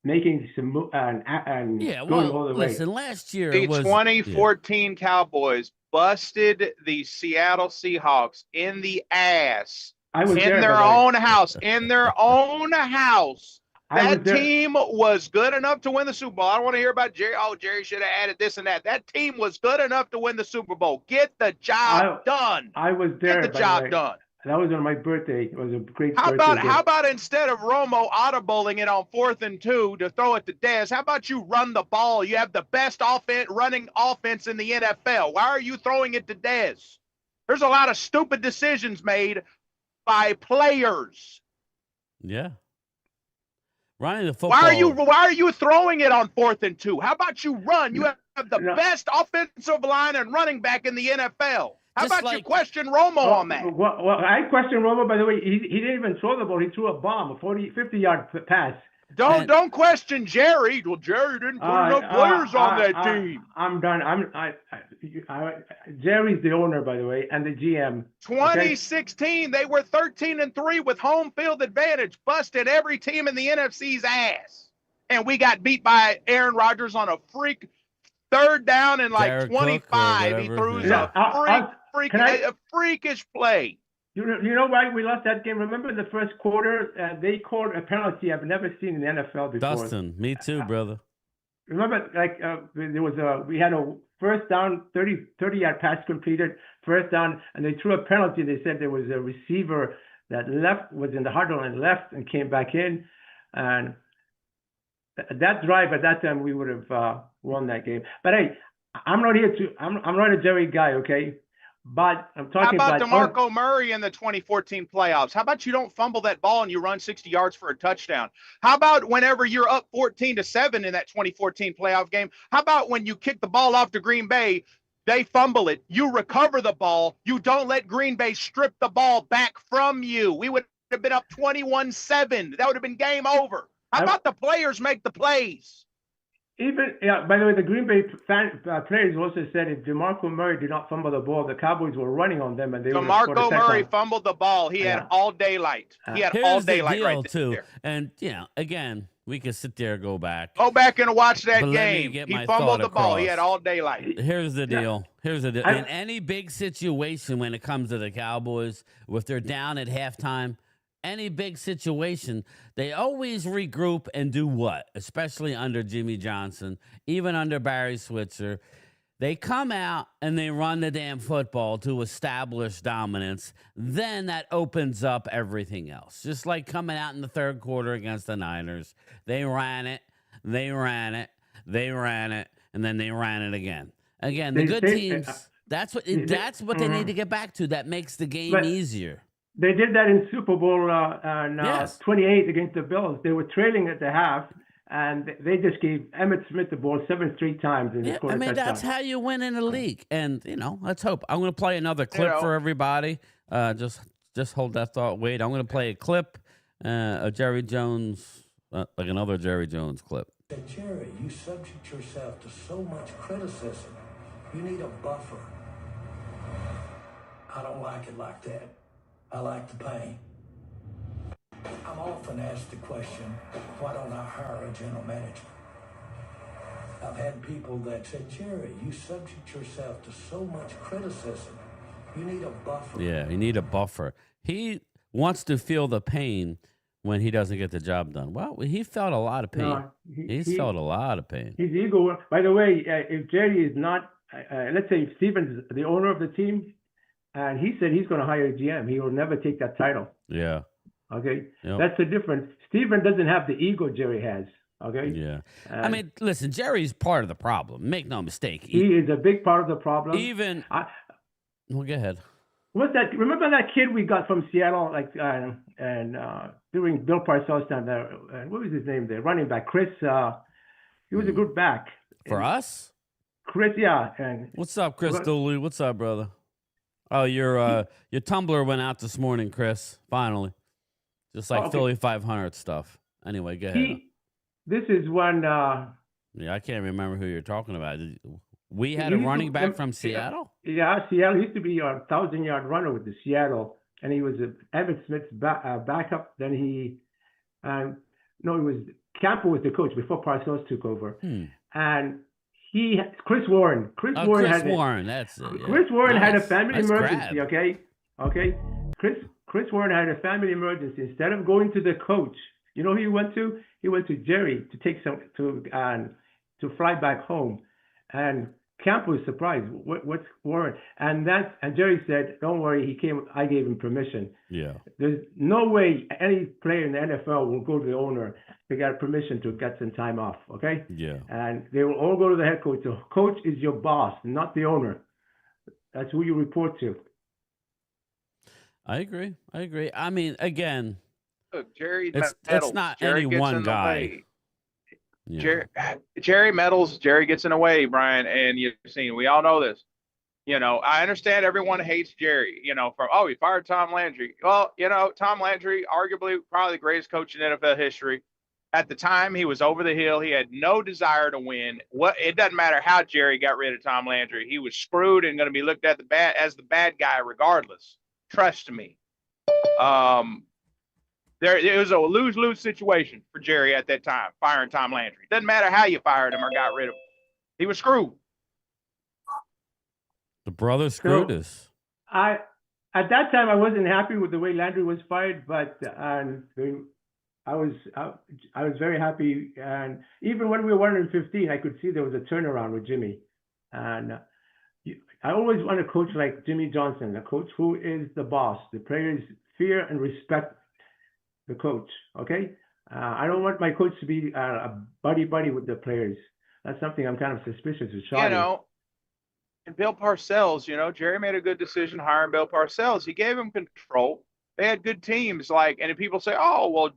making some and going all the way. Listen, last year The was 2014 Cowboys busted the Seattle Seahawks in the ass in their own house. In their own house. That team was good enough to win the Super Bowl. I don't want to hear about Jerry. Oh, Jerry should have added this and that. That team was good enough to win the Super Bowl. Get the job done. I was there. Get the job done. That was on my birthday. It was a great How birthday. how about instead of Romo audibling it on 4th and 2 to throw it to Dez, how about you run the ball? You have the best running offense in the NFL. Why are you throwing it to Dez? There's a lot of stupid decisions made by players. Yeah. Running the football. Why are you throwing it on 4th and 2? How about you run? You have the best offensive line and running back in the NFL. How about you question Romo on that? Well, I question Romo, by the way. He didn't even throw the ball. He threw a bomb, a 50-yard pass. Don't question Jerry. Well, Jerry didn't put enough players on that team. I'm done. Jerry's the owner, by the way, and the GM. 2016, they were 13-3 with home field advantage, busted every team in the NFC's ass, and we got beat by Aaron Rodgers on a freak 3rd down and like Derek 25. He threw a freakish play. You know why we lost that game? Remember the first quarter? They called a penalty I've never seen in the NFL before. Dustin, me too, brother. Remember, we had a first down, 30-yard pass completed, first down, and they threw a penalty. They said there was a receiver that was in the huddle and left and came back in. And that drive at that time, we would have won that game. But hey, I'm not a Jerry guy, okay? But I'm talking about DeMarco Murray in the 2014 playoffs. How about you don't fumble that ball and you run 60 yards for a touchdown? How about whenever you're up 14-7 in that 2014 playoff game? How about when you kick the ball off to Green Bay, they fumble it, you recover the ball, you don't let Green Bay strip the ball back from you? We would have been up 21-7. That would have been game over. How about the players make the plays? By the way, the Green Bay players also said if DeMarco Murray did not fumble the ball, the Cowboys were running on them, and they DeMarco Murray fumbled the ball. He had all daylight. He had all daylight right too. There. And again, we could sit there, go back and watch that game. He fumbled the ball. He had all daylight. Here's the deal. In any big situation when it comes to the Cowboys, if they're down at halftime, any big situation, they always regroup and do what? Especially under Jimmy Johnson, even under Barry Switzer. They come out and they run the damn football to establish dominance. Then that opens up everything else. Just like coming out in the 3rd quarter against the Niners. They ran it, and then they ran it again. Again, the good teams, that's what they need to get back to. That makes the game easier. They did that in Super Bowl 28 against the Bills. They were trailing at the half, and they just gave Emmitt Smith the ball 7 straight times. And scored a touchdown. That's how you win in the league. And, let's hope. I'm going to play another clip for everybody. Just just hold that thought. Wait, I'm going to play a clip of Jerry Jones, like another Jerry Jones clip. Jerry, you subject yourself to so much criticism. You need a buffer. I don't like it like that. I like the pain. I'm often asked the question, why don't I hire a general manager? I've had people that say, Jerry, you subject yourself to so much criticism. You need a buffer. Yeah, you need a buffer. He wants to feel the pain when he doesn't get the job done. Well, he felt a lot of pain. No, He's felt a lot of pain. His ego. By the way, if Jerry is not, let's say if Steven's the owner of the team, and he said he's going to hire a GM, he will never take that title. Yeah. Okay, Yep. that's the difference. Steven doesn't have the ego Jerry has. Okay. Yeah. I mean, listen, Jerry's part of the problem. Make no mistake. He is a big part of the problem. Even. Well, go ahead. What's that? Remember that kid we got from Seattle, like during Bill Parcells time there? What was his name there? Running back, Chris. He was a good back. For us? Chris, yeah. And what's up, Chris Dooley? What's up, brother? Oh, your tumbler went out this morning, Chris. Finally, just like Philly 500 stuff. Anyway, go ahead. This is when. Yeah, I can't remember who you're talking about. We had a running back from Seattle? Yeah, Seattle. He used to be a 1,000-yard runner with the Seattle, and he was Evan Smith's backup. Then he Campo was the coach before Parcells took over. And Chris Warren. Chris Warren had a family emergency, okay? Chris Warren had a family emergency. Instead of going to the coach, you know who he went to? He went to Jerry to take to fly back home. And Camp was surprised. What's Warren? And Jerry said, "Don't worry, he came. I gave him permission." Yeah. There's no way any player in the NFL will go to the owner to get permission to get some time off. Okay. Yeah. And they will all go to the head coach. The coach is your boss, not the owner. That's who you report to. I agree. I mean, again, look, Jerry. It's not Jerry any one guy. Yeah. Jerry meddles. Jerry gets in the way, Brian, and you've seen. We all know this. You know, I understand everyone hates Jerry. You know, he fired Tom Landry. Well, you know, Tom Landry, arguably probably the greatest coach in NFL history. At the time, he was over the hill. He had no desire to win. It doesn't matter how Jerry got rid of Tom Landry. He was screwed and going to be looked at as the bad guy regardless. Trust me. It was a lose-lose situation for Jerry at that time, firing Tom Landry. Doesn't matter how you fired him or got rid of him. He was screwed. The brother screwed us. At that time, I wasn't happy with the way Landry was fired, but I was very happy. And even when we were 1-15, I could see there was a turnaround with Jimmy. And I always want a coach like Jimmy Johnson, a coach who is the boss. The players fear and respect the coach, okay? I don't want my coach to be a buddy with the players. That's something I'm kind of suspicious of. You know, and Bill Parcells, you know, Jerry made a good decision hiring Bill Parcells. He gave him control. They had good teams, and people say, oh, well,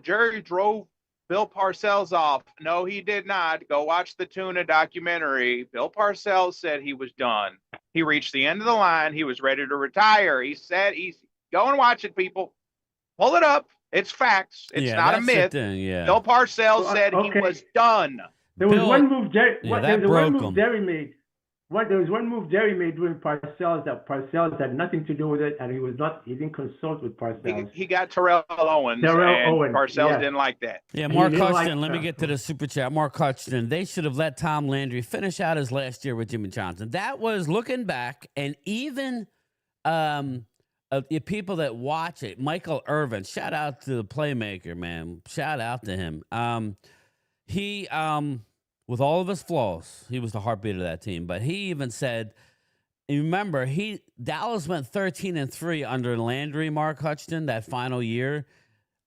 Jerry drove Bill Parcells off. No, he did not. Go watch the Tuna documentary. Bill Parcells said he was done. He reached the end of the line. He was ready to retire. He said, go and watch it, people. Pull it up. It's facts. It's not a myth. Bill Parcells said he was done. There was one move Jerry made. There was one move Jerry made during Parcells that Parcells had nothing to do with it, and he didn't consult with Parcells. He got Terrell Owens. Parcells didn't like that. Yeah, Mark Hutchinson, let me get to the super chat. Mark Hutchinson, they should have let Tom Landry finish out his last year with Jimmy Johnson. That was looking back, and even the people that watch it, Michael Irvin, shout out to the playmaker, man. Shout out to him. He, with all of his flaws, he was the heartbeat of that team. But he even said, remember, Dallas went 13-3 under Landry, Mark Hutchinson, that final year.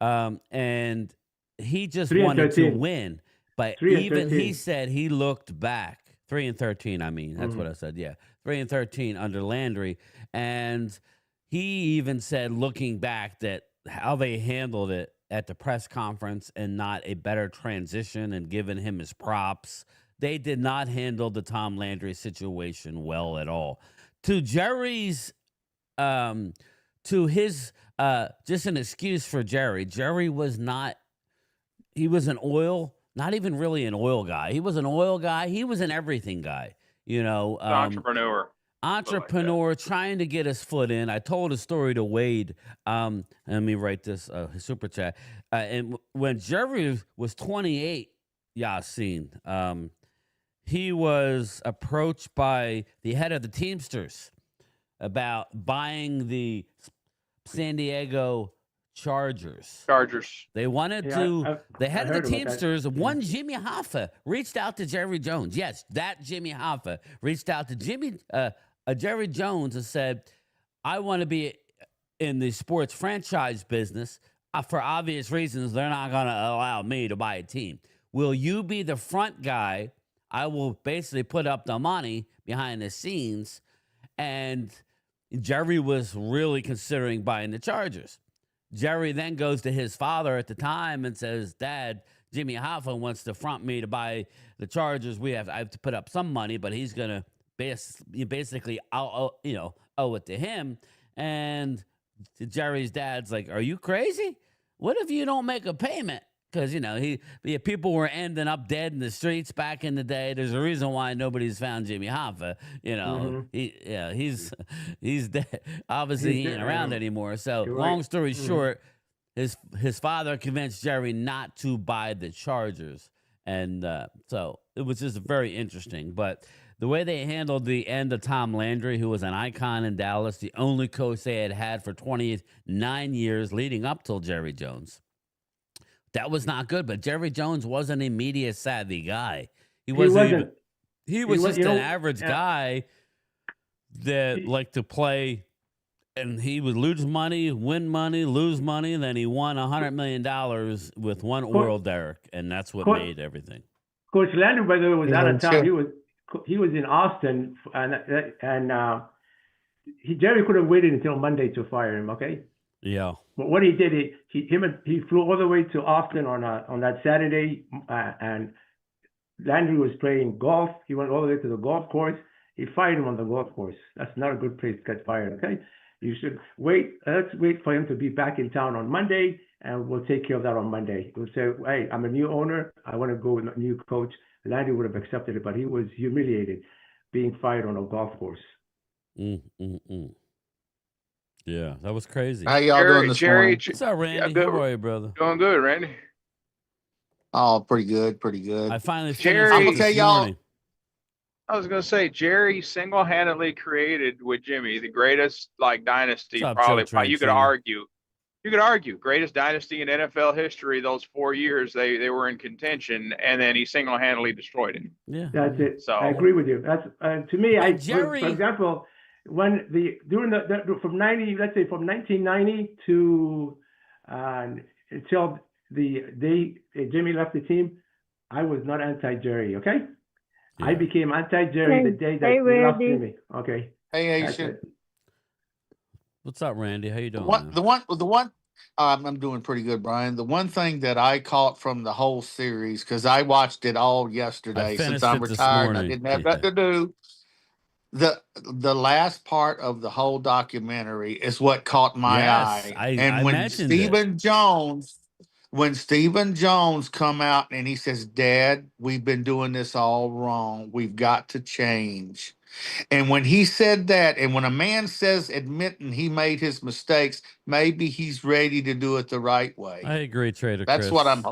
And he just wanted to win. But even he said he looked back. 3-13, I mean. That's what I said, yeah. 3-13 under Landry. And he even said, looking back, that how they handled it at the press conference and not a better transition and giving him his props. They did not handle the Tom Landry situation well at all. To Jerry's to his just an excuse for Jerry. Jerry was not. He was an oil, not even really an oil guy. He was an oil guy. He was an everything guy. You know, Entrepreneur. entrepreneur trying to get his foot in. I told a story to Wade. Let me write this super chat. And when Jerry was 28, Yasin, he was approached by the head of the Teamsters about buying the San Diego Chargers. They wanted to. The head of the Teamsters, one Jimmy Hoffa, reached out to Jerry Jones. Yes, that Jimmy Hoffa reached out to Jerry Jones and said, "I want to be in the sports franchise business. For obvious reasons, they're not going to allow me to buy a team. Will you be the front guy? I will basically put up the money behind the scenes." And Jerry was really considering buying the Chargers. Jerry then goes to his father at the time and says, "Dad, Jimmy Hoffa wants to front me to buy the Chargers. I have to put up some money, but he's going to basically owe it to him." And Jerry's dad's like, "Are you crazy? What if you don't make a payment?" Because, people were ending up dead in the streets back in the day. There's a reason why nobody's found Jimmy Hoffa. He's dead. Obviously, he ain't around anymore. So, long story short, his father convinced Jerry not to buy the Chargers. And so it was just very interesting. But the way they handled the end of Tom Landry, who was an icon in Dallas, the only coach they had for 29 years leading up till Jerry Jones. That was not good, but Jerry Jones wasn't a media savvy guy. He was just an average guy that liked to play, and he would lose money, win money, lose money, and then he won $100 million with one oil derrick, and that's what made everything. Coach Landry, by the way, was out of town. He was in Austin, and Jerry could have waited until Monday to fire him. Okay. Yeah. But what he did, he flew all the way to Austin on that Saturday, and Landry was playing golf. He went all the way to the golf course. He fired him on the golf course. That's not a good place to get fired. Okay, you should wait. Let's wait for him to be back in town on Monday, and we'll take care of that on Monday. We'll say, "Hey, I'm a new owner. I want to go with a new coach." Landry would have accepted it, but he was humiliated being fired on a golf course. Yeah, that was crazy. How y'all doing this morning? What's up, Randy? Yeah, How are you, brother? Doing good, Randy. Oh, pretty good, pretty good. I finally Jerry, finished I'm gonna tell y'all. I was gonna say Jerry single-handedly created with Jimmy the greatest dynasty. What's up, Probably Joe you could argue. Greatest dynasty in NFL history. Those 4 years they were in contention, and then he single-handedly destroyed it. Yeah, that's it. So I agree with you. That's to me. Jerry, for example, when from 1990 to until the day Jimmy left the team, I was not anti-Jerry. Okay, I became anti-Jerry the day that he left Jimmy. Okay. Hey, what's up, Randy? How you doing? The one. I'm doing pretty good, Brian. The one thing that I caught from the whole series, because I watched it all yesterday since I'm retired and I didn't have nothing to do. The last part of the whole documentary is what caught my eye. And when Stephen Jones come out and he says, "Dad, we've been doing this all wrong. We've got to change." And when he said that, and when a man says admitting he made his mistakes, maybe he's ready to do it the right way. I agree, Trader Chris. That's what I'm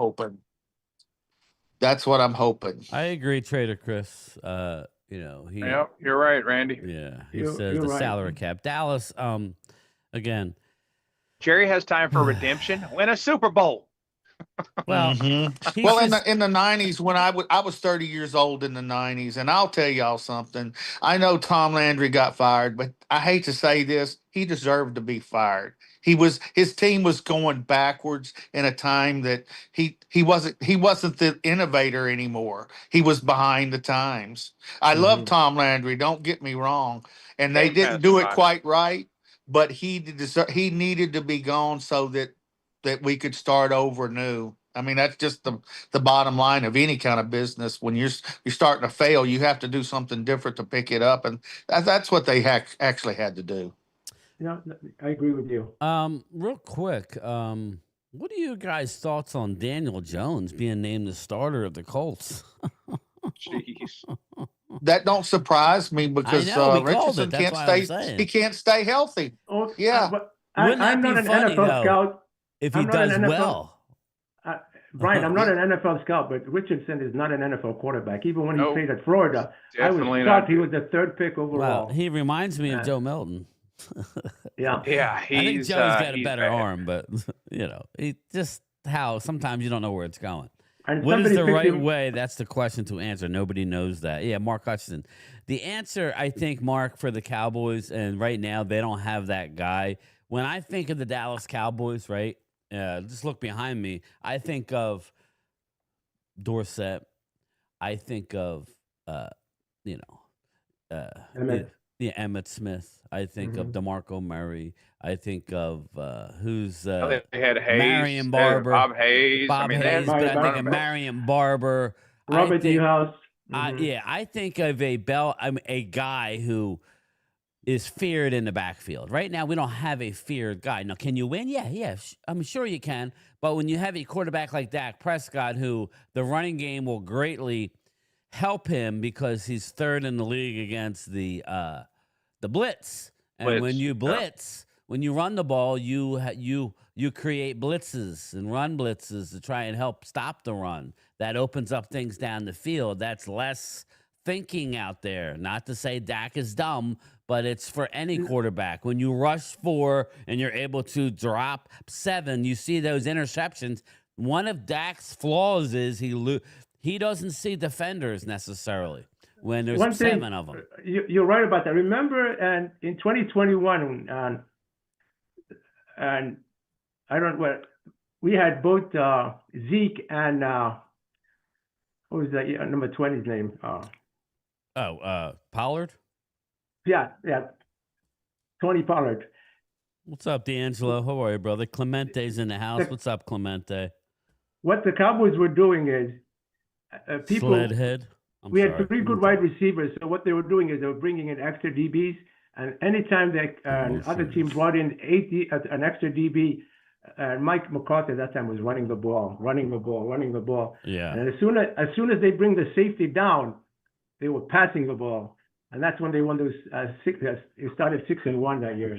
hoping. I agree, Trader Chris. Yep, you're right, Randy. Yeah, he says the salary cap. Dallas, again. Jerry has time for redemption. Win a Super Bowl. Well, in the 90s, when I was 30 years old in the 90s, and I'll tell y'all something. I know Tom Landry got fired, but I hate to say this, he deserved to be fired. His team was going backwards in a time that he wasn't the innovator anymore. He was behind the times. I love Tom Landry, don't get me wrong, and they didn't do it quite right, but he needed to be gone so that we could start over new. I mean, that's just the bottom line of any kind of business. When you're starting to fail, you have to do something different to pick it up, and that's what they actually had to do. Yeah, I agree with you. Real quick, what are you guys' thoughts on Daniel Jones being named the starter of the Colts? Jeez. That don't surprise me I because know we called Richardson it. That's can't why I'm stay. He saying. can't stay healthy. Oh, Yeah. but Wouldn't that I'm not be an funny NFL though scout. if he I'm not an does NFL. well? Brian, I'm not Yeah. an NFL scout, but Richardson is not an NFL quarterback. Even when he Nope. played at Florida, I was Definitely shocked not he good. was the third pick Well, overall. he reminds me of Uh, Joe Milton. Yeah. Yeah, I think he's Joe's got a he's better bad. arm, but he just how sometimes you don't know where it's going. And What is somebody the picked right him. way? That's the question to answer. Nobody knows that. Yeah, Mark Hutchinson. The answer, I think, Mark, for the Cowboys, and right now they don't have that guy. When I think of the Dallas Cowboys, right, just look behind me. I think of Dorsett. I think of, you know, Emmett. Emmett Smith. I think of Mhm. DeMarco Murray. I think of who's They had Hayes, Marion they had Barber. Bob Hayes. I Bob mean, they Hayes, had but I good think running of backs. Marion Barber. Robert Newhouse. Yeah, I think of a guy who is feared in the backfield. Right now, we don't have a feared guy. Now, can you win? Yeah, I'm sure you can. But when you have a quarterback like Dak Prescott, who the running game will greatly help him because he's third in the league against the blitz. And when you blitz, when you run the ball, you create blitzes and run blitzes to try and help stop the run. That opens up things down the field. That's less thinking out there. Not to say Dak is dumb, but it's for any quarterback. When you rush 4 and you're able to drop 7, you see those interceptions. One of Dak's flaws is he doesn't see defenders necessarily when there's One thing, 7 of them. You're right about that. Remember, and in 2021, and I don't what we had both Zeke and what was that number 20's name? Pollard? Yeah, Tony Pollard. What's up, D'Angelo? How are you, brother? Clemente's in the house. What's up, Clemente? What the Cowboys were doing is people. Sledhead. We had 3 good wide receivers. So what they were doing is they were bringing in extra DBs, and anytime the other team brought in an extra DB, Mike McCarthy at that time was running the ball. Yeah. And as soon as they bring the safety down, they were passing the ball, and that's when they won those 6. It started 6-1 that year.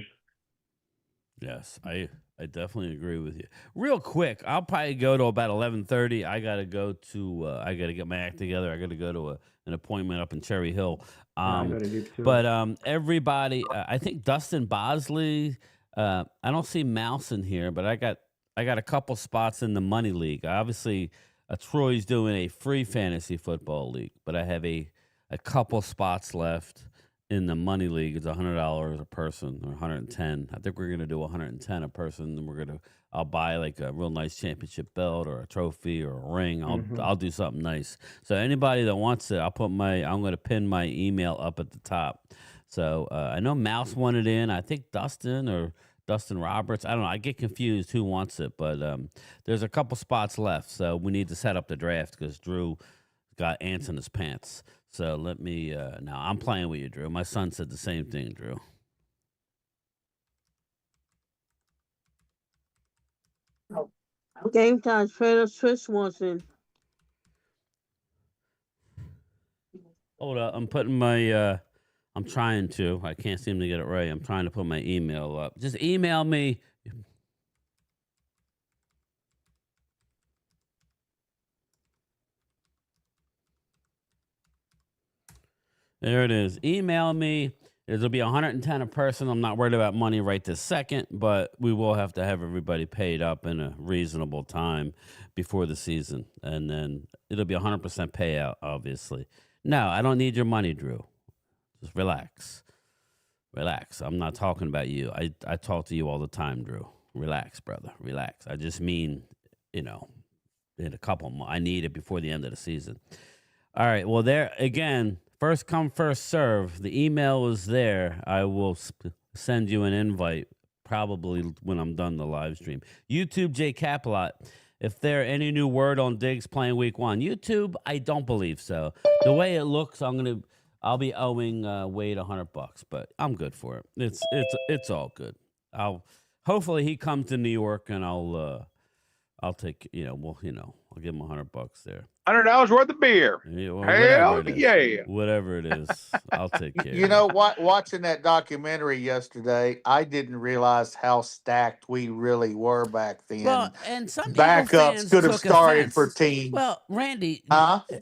Yes, I definitely agree with you. Real quick, I'll probably go to about 11:30. I gotta go to. I gotta get my act together. I gotta go to an appointment up in Cherry Hill. I gotta leave too. But everybody, I think Dustin Bosley. I don't see Mouse in here, but I got a couple spots in the money league. Obviously, Troy's doing a free fantasy football league, but I have a couple spots left in the money league. It's $100 a person, or 110. I think we're gonna do 110 a person, and I'll buy like a real nice championship belt or a trophy or a ring. I'll do something nice. So anybody that wants it, I'm gonna pin my email up at the top. So I know Mouse wanted in. I think Dustin Roberts. I don't know. I get confused who wants it, but there's a couple spots left. So we need to set up the draft because Drew got ants in his pants. So let me, now I'm playing with you, Drew. My son said the same thing, Drew. Game time. Trader Swiss wants in. Hold up. I'm putting my, I'm trying to. I can't seem to get it right. I'm trying to put my email up. Just email me. There it is. Email me. It'll be 110 a person. I'm not worried about money right this second, but we will have to have everybody paid up in a reasonable time before the season. And then it'll be 100% payout, obviously. No, I don't need your money, Drew. Just relax. Relax. I'm not talking about you. I talk to you all the time, Drew. Relax, brother. Relax. I just mean, in a couple months. I need it before the end of the season. All right. Well, there again. First come, first serve. The email is there. I will send you an invite probably when I'm done the live stream. YouTube, J Caplot. If there any new word on Diggs playing week 1. YouTube, I don't believe so. The way it looks, I'm going to I'll be owing Wade $100, but I'm good for it. It's all good. Hopefully he comes to New York and I'll take I'll give him $100 there. $100 worth of beer. Yeah, well, Hell yeah. Whatever it is, I'll take care. You know what? Watching that documentary yesterday, I didn't realize how stacked we really were back then. Well, and some Eagle backups fans could have took started offense. for teams. Well, Randy,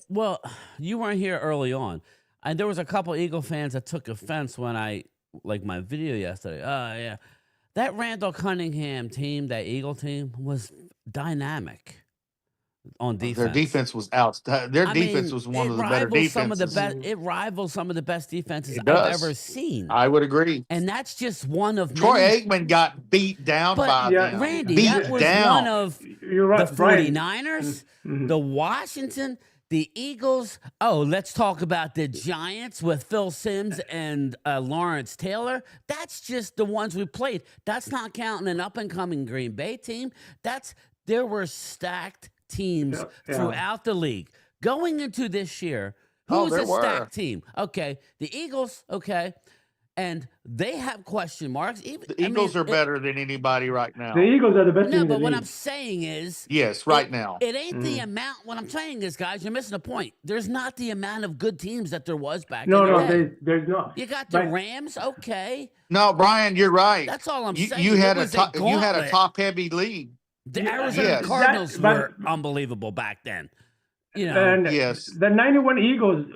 well, you weren't here early on, and there was a couple Eagle fans that took offense when I my video yesterday. Yeah, that Randall Cunningham team, that Eagle team, was dynamic on defense. Their defense was out. Their defense was one of the better defenses. It rivals some of the best defenses It I've does. ever seen. I would agree. And that's just one of Troy many. Aikman got beat down by them. Randy, beat that was down. one of You're right, the Brian. 49ers, the Washington, the Eagles. Oh, let's talk about the Giants with Phil Simms and Lawrence Taylor. That's just the ones we played. That's not counting an up-and-coming Green Bay team. There were stacked teams throughout the league. Going into this year, who's a stacked team? Okay, the Eagles, okay. And they have question marks. The Eagles are better than anybody right now. The Eagles are the best team in the No, but what league. I'm saying is... Yes, right now. It ain't the amount... What I'm saying is, guys, you're missing a point. There's not the amount of good teams that there was back in the day. There's not. You got the Rams, okay. No, Brian, you're right. That's all I'm saying. You had a gauntlet. top-heavy league. The Arizona Cardinals were unbelievable back then. You know, And the 91 Eagles,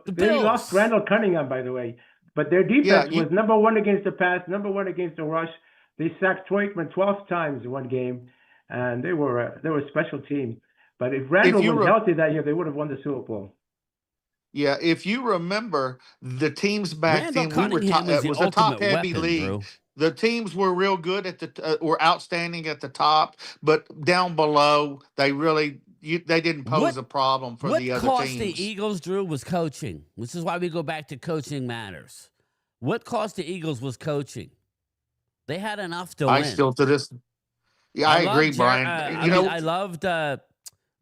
they lost Randall Cunningham, by the way. But their defense was number one against the pass, number one against the rush. They sacked Troy Aikman 12 times in one game, and they were a special team. But if Randall was healthy that year, they would have won the Super Bowl. Yeah, if you remember the teams back Randall then, it was a top-heavy league. Drew. The teams were real good were outstanding at the top, but down below they really they didn't pose a problem for the other teams. What cost the Eagles, Drew, was coaching. This is why we go back to coaching matters. What cost the Eagles was coaching. They had enough to win. I still to this. Yeah, I agree, Brian. I loved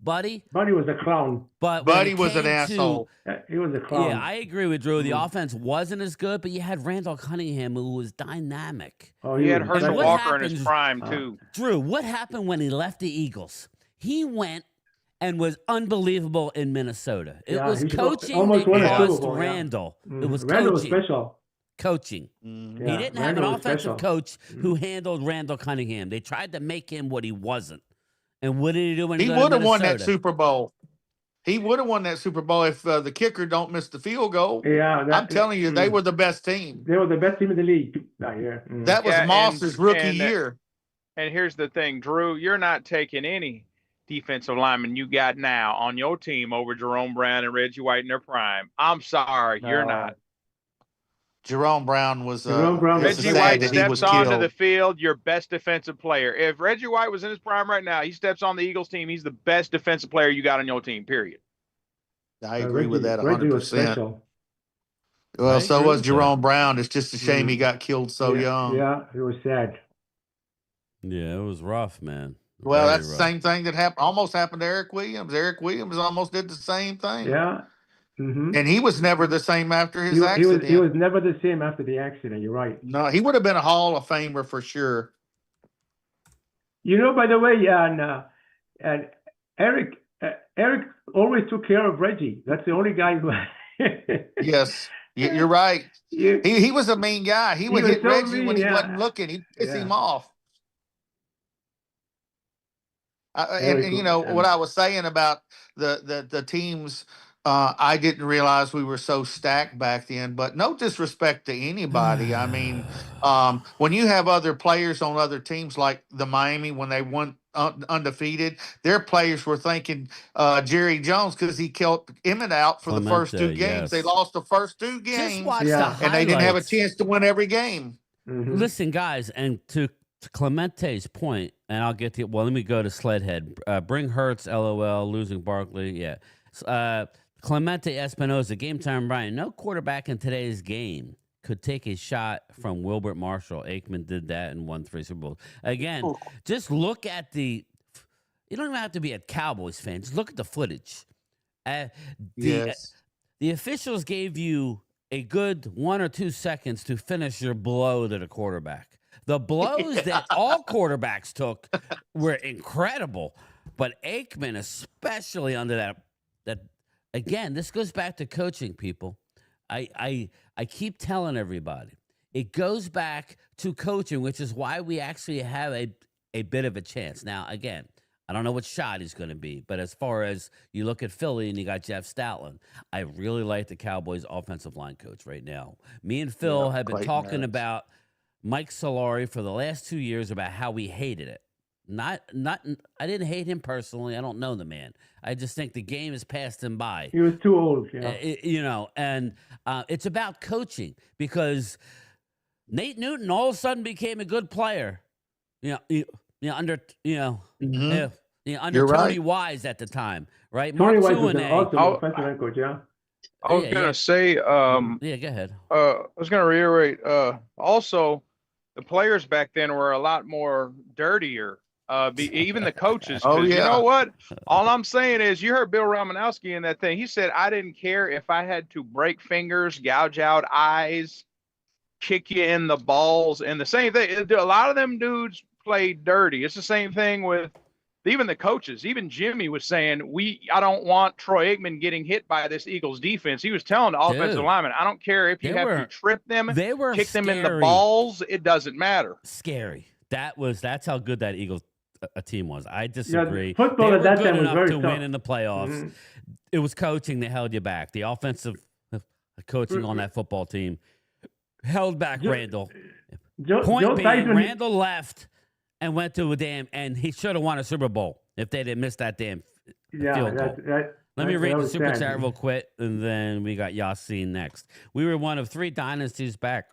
Buddy. Buddy was a clown. But Buddy was an asshole. He was a clown. Yeah, I agree with Drew. The offense wasn't as good, but you had Randall Cunningham, who was dynamic. Oh, he had Herschel Walker in his prime, too. Drew, what happened when he left the Eagles? He went and was unbelievable in Minnesota. It was coaching that caused Randall. It was Randall coaching. was special. Coaching. He didn't have an offensive coach who handled Randall Cunningham. They tried to make him what he wasn't. And what did he do when he would have won that Super Bowl? He would have won that Super Bowl if the kicker don't miss the field goal. Yeah, I'm telling you, they were the best team. They were the best team in the league that year. That was Moss's rookie year. And here's the thing, Drew, you're not taking any defensive lineman you got now on your team over Jerome Brown and Reggie White in their prime. I'm sorry, you're not. Jerome Brown was Reggie White steps onto the field, your best defensive player. If Reggie White was in his prime right now, he steps on the Eagles team, he's the best defensive player you got on your team, period. I agree with that 100%. Well, so was Jerome Brown. It's just a shame he got killed so young. Yeah, it was sad. Yeah, it was rough, man. Well, that's the same thing that almost happened to Eric Williams. Eric Williams almost did the same thing. Yeah. Mm-hmm. And he was never the same after his accident. He was never the same after the accident. You're right. No, he would have been a Hall of Famer for sure. You know, by the way, and Eric always took care of Reggie. That's the only guy who. Yes, you're right. He was a mean guy. He would hit Reggie when he wasn't looking. He'd piss him off. And you know what I was saying about the teams. I didn't realize we were so stacked back then, but no disrespect to anybody. I mean, when you have other players on other teams like the Miami, when they won undefeated, their players were thanking Jerry Jones because he kept Emmett out for the first two games. Yes. They lost the first two games, Just watch the highlights. And they didn't have a chance to win every game. Mm-hmm. Listen, guys, and to Clemente's point, and I'll get to it. Well, let me go to Sledhead. Bring Hurts, LOL, losing Barkley. Yeah. Clemente Espinosa, Game Time Brian. No quarterback in today's game could take a shot from Wilbert Marshall. Aikman did that and won 3 Super Bowls. Again, just look at you don't even have to be a Cowboys fan. Just look at the footage. Yes. the officials gave you a good 1 or 2 seconds to finish your blow to the quarterback. The blows that all quarterbacks took were incredible, but Aikman, especially under that again, this goes back to coaching, people. I keep telling everybody, it goes back to coaching, which is why we actually have a bit of a chance. Now, again, I don't know what shot he's going to be, but as far as you look at Philly and you got Jeff Stoutland, I really like the Cowboys' offensive line coach right now. Me and Phil have been talking about Mike Solari for the last 2 years about how we hated it. Not. I didn't hate him personally. I don't know the man. I just think the game has passed him by. He was too old, and it's about coaching because Nate Newton all of a sudden became a good player. Under under You're Tony right. Wise at the time, right? Tony Mark Wise was an Tuinei. awesome offensive line coach, yeah. I was gonna say, Yeah, go ahead. I was gonna reiterate. Also, the players back then were a lot more dirtier. Even the coaches. Oh, 'cause yeah. You know what? All I'm saying is, you heard Bill Romanowski in that thing. He said, "I didn't care if I had to break fingers, gouge out eyes, kick you in the balls," and the same thing. A lot of them dudes played dirty. It's the same thing with even the coaches. Even Jimmy was saying, I don't want Troy Aikman getting hit by this Eagles defense. He was telling the offensive linemen, I don't care if you have to trip them, kick them in the balls. It doesn't matter. Scary. That's how good that Eagles team was. I disagree. Yeah, football they at were that good time was enough very to tough. win in the playoffs. It was coaching that held you back. The offensive coaching on that football team held back Randall. Point being, Randall left and went to and he should have won a Super Bowl if they didn't miss that damn field goal. Let me read the super chat real quick, and then we got Yassine next. We were one of 3 dynasties back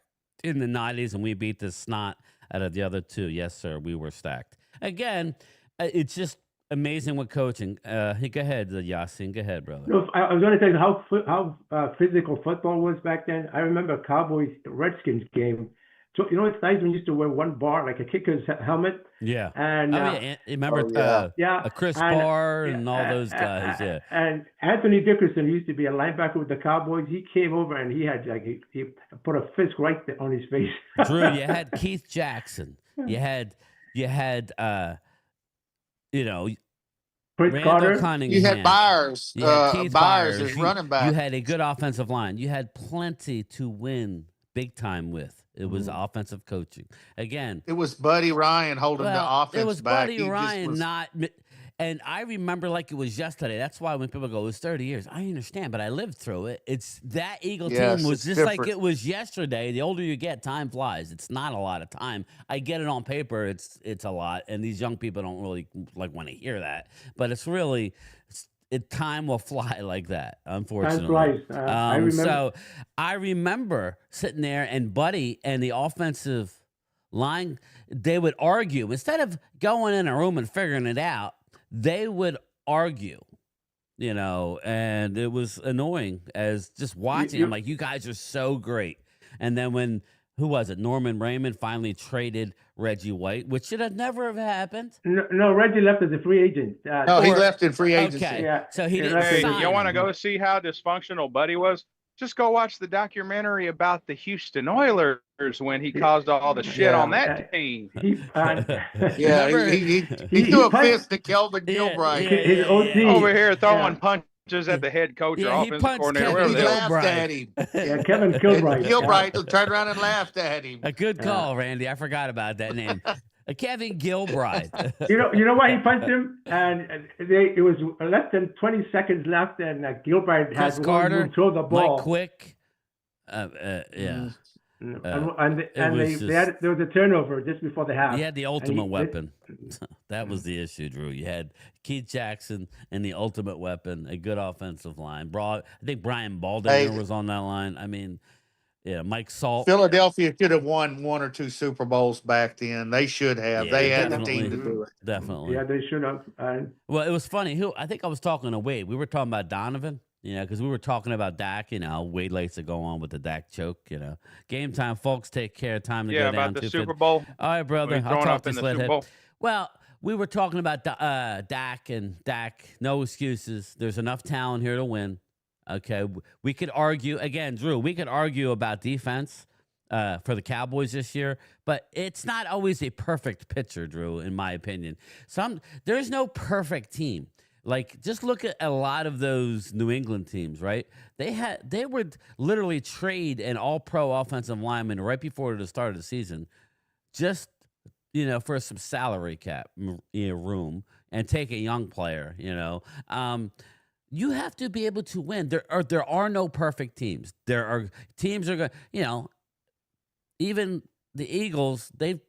in the 90s, and we beat the snot out of the other 2. Yes, sir, we were stacked. Again, it's just amazing with coaching. Go ahead, Yassine. Go ahead, brother. No, I was going to tell you how physical football was back then. I remember Cowboys-Redskins game. So, it's nice when you used to wear one bar, like a kicker's helmet. Yeah. And remember Chris Barr and all those guys. Yeah. And Anthony Dickerson used to be a linebacker with the Cowboys. He came over and he had he put a fist right on his face. Drew, you had Keith Jackson. You had Prince Randall Carter. Cunningham. You had Byers. You had Keith Byers as running back. You had a good offensive line. You had plenty to win big time with. It was offensive coaching. Again, It was Buddy Ryan holding the offense it was back. Buddy He just Ryan, was- and I remember like it was yesterday. That's why when people go, it was 30 years. I understand, but I lived through it. It's that Eagle Yes, team was it's just like different. it was yesterday. The older you get, time flies. It's not a lot of time. I get it on paper. It's a lot, and these young people don't really want to hear that. But it's really. Time will fly like that, unfortunately. Time flies. I remember. So I remember sitting there and Buddy and the offensive line, they would argue. Instead of going in a room and figuring it out, they would argue, and it was annoying as just watching. I'm like, you guys are so great. And then when, who was it? Norman Raymond finally traded Reggie White, which should have never have happened. No, Reggie left as a free agent. No, he left in free agency. Okay, Yeah. so he didn't Hey, sign you want to him. go see how dysfunctional Buddy was? Just go watch the documentary about the Houston Oilers when he caused all the shit on that team. Yeah, he threw a fist to Kelvin Gilbride. His OT. Over here throwing punches at the head coach or Yeah, he offensive punched coordinator. Kevin whatever He the hell. laughed at him. Yeah, Kevin Gilbride. Gilbride turned around and laughed at him. A good call, Randy. I forgot about that name. Kevin Gilbride. You know why he punched him? And it was less than 20 seconds left, and Gilbride Chris had Carter, one throw the ball. Mike Quick. Yeah. And was there was a turnover just before the half. He had the ultimate he- weapon. That was the issue, Drew. You had Keith Jackson and the ultimate weapon, a good offensive line. I think Brian Baldinger was on that line. I mean, yeah, Mike Salt. Philadelphia should have won 1 or 2 Super Bowls back then. They should have. Yeah, They had the definitely. team to do it. Definitely. Yeah, they should have. Well, it was funny. I think I was talking to Wade. We were talking about Donovan, because we were talking about Dak, Wade likes to go on with the Dak joke, Game time, folks. Take care. Time to go down. About the 250. Super Bowl. All right, brother. When he's I'll thrown talk up to in you the Super later. Bowl. Well, we were talking about Dak and Dak. No excuses. There's enough talent here to win. Okay, we could argue again, Drew. We could argue about defense for the Cowboys this year, but it's not always a perfect picture, Drew. In my opinion, there's no perfect team. Like, just look at a lot of those New England teams, right? They would literally trade an All-Pro offensive lineman right before the start of the season, just for some salary cap room, and take a young player. You have to be able to win. There are no perfect teams. There are teams are going. Even the Eagles, it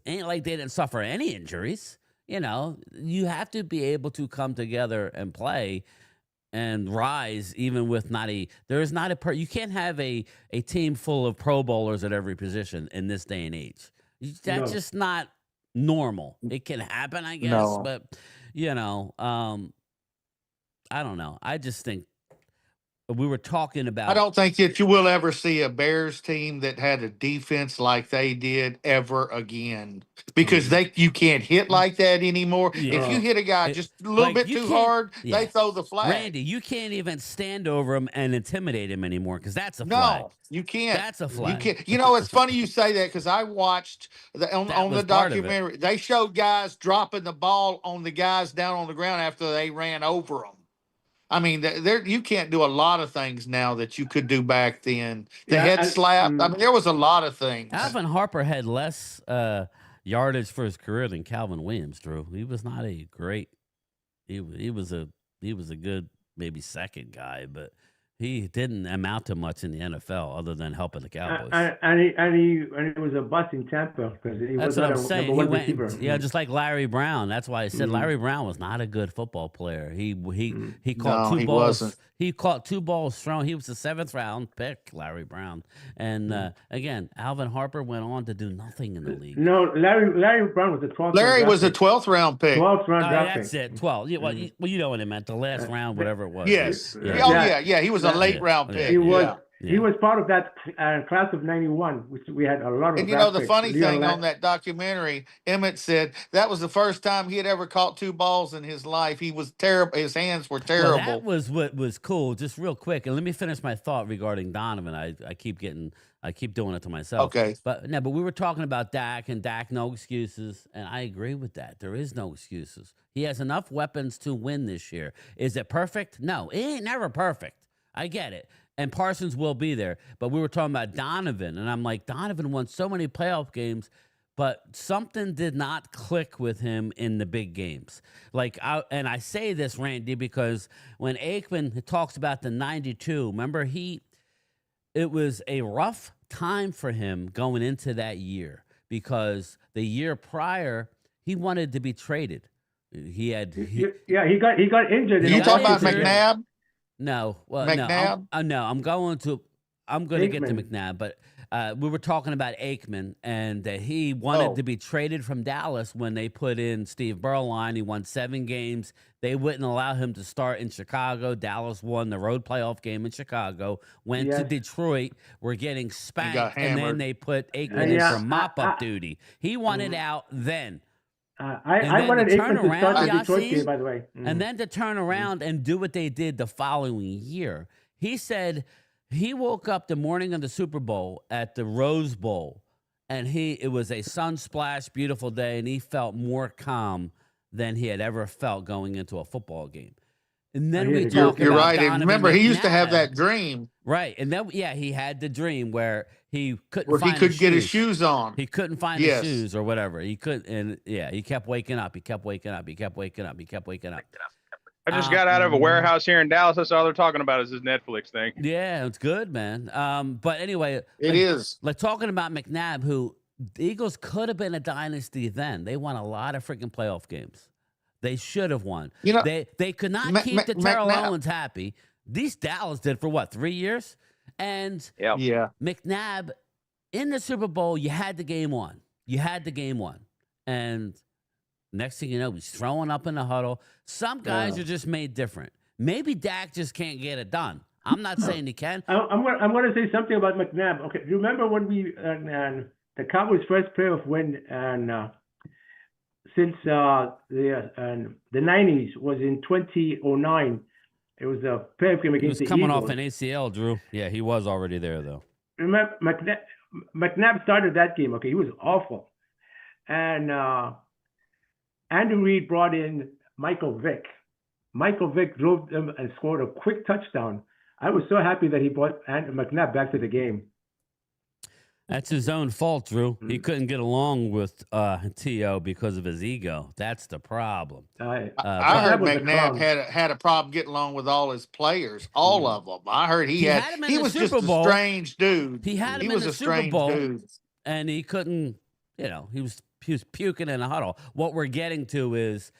ain't like they didn't suffer any injuries. You have to be able to come together and play and rise, even with you can't have a team full of Pro Bowlers at every position in this day and age. That's just not normal. It can happen, I guess, but I don't know. I just think we were talking about. I don't think that you will ever see a Bears team that had a defense like they did ever again, because you can't hit like that anymore. If you hit a guy just a little bit too hard, they throw the flag. Randy, you can't even stand over him and intimidate him anymore, because that's a flag. No, you can't. That's a flag. You can't. It's funny you say that, because I watched on the documentary. They showed guys dropping the ball on the guys down on the ground after they ran over them. I mean, you can't do a lot of things now that you could do back then. The head slap. I mean, there was a lot of things. Alvin Harper had less yardage for his career than Calvin Williams, Drew. He was not a great. He was a good maybe second guy, but he didn't amount to much in the NFL other than helping the Cowboys. And he was a bust in Tampa, because he was what I'm saying. He went, receiver. just like Larry Brown. That's why I said Larry Brown was not a good football player. He caught two balls. Wasn't. He caught two balls thrown. He was the 7th round pick, Larry Brown. And again, Alvin Harper went on to do nothing in the league. No, Larry Brown was the 12th. Larry was a 12th round pick. 12th round draft pick. That's it. 12. Yeah, well, you know what it meant. The last round, whatever it was. Yes. Yeah. He was a late round pick. He was. Yeah. He was part of that class of 91, which we had a lot of. And the funny thing on that documentary, Emmett said that was the first time he had ever caught two balls in his life. He was terrible. His hands were terrible. Well, that was what was cool. Just real quick, and let me finish my thought regarding Donovan. I keep doing it to myself. Okay. But we were talking about Dak, and Dak, no excuses. And I agree with that. There is no excuses. He has enough weapons to win this year. Is it perfect? No, it ain't never perfect. I get it. And Parsons will be there. But we were talking about Donovan, and I'm like, Donovan won so many playoff games, but something did not click with him in the big games. And I say this, Randy, because when Aikman talks about the 92, remember, it was a rough time for him going into that year, because the year prior, he wanted to be traded. He got injured. You talking about McNabb? No, well, McNabb? no, I'm going to get to McNabb, but we were talking about Aikman, and he wanted to be traded from Dallas when they put in Steve Berline. He won 7 games. They wouldn't allow him to start in Chicago. Dallas won the road playoff game in Chicago, went to Detroit, were getting spanked, and then they put Aikman in for mop-up duty. He wanted out then. I wanted Aikman to start the Detroit game, by the way. And then to turn around and do what they did the following year. He said he woke up the morning of the Super Bowl at the Rose Bowl, and it was a sun-splashed, beautiful day, and he felt more calm than he had ever felt going into a football game. And then we talk You're about right. Donovan And remember, he used to have McNabb. that dream. Right. And then, he had the dream where he couldn't Where find he could get his shoes on. He couldn't find his shoes or whatever. He could, and he kept waking up. He kept waking up. He kept waking up. He kept waking up. I just got out of a warehouse here in Dallas. That's all they're talking about is this Netflix thing. Yeah, it's good, man. But anyway, it is. Like talking about McNabb, who the Eagles could have been a dynasty then. They won a lot of freaking playoff games. They should have won. They could not keep the Terrell Owens happy. These Dallas did for what, 3 years? And McNabb in the Super Bowl, you had the game won. And next thing you know, he's throwing up in the huddle. Some guys are just made different. Maybe Dak just can't get it done. I'm not saying he can. I'm going to say something about McNabb. Okay, remember when the Cowboys' first playoff win since the 90s was in 2009. It was a playoff game He against was the coming Eagles. off an ACL, Drew. Yeah, he was already there though. Remember, McNabb started that game. Okay, he was awful, and Andy Reid brought in Michael Vick. Michael Vick drove them and scored a quick touchdown. I was so happy that he brought McNabb back to the game. That's his own fault, Drew. Mm-hmm. He couldn't get along with T.O. because of his ego. That's the problem. I heard McNabb had a problem getting along with all his players, all of them. I heard he was just a strange dude. He had him in the Super Bowl, and he couldn't. You know, he was puking in a huddle. What we're getting to is,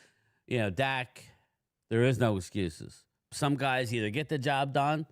you know, Dak. There is no excuses. Some guys either get the job done,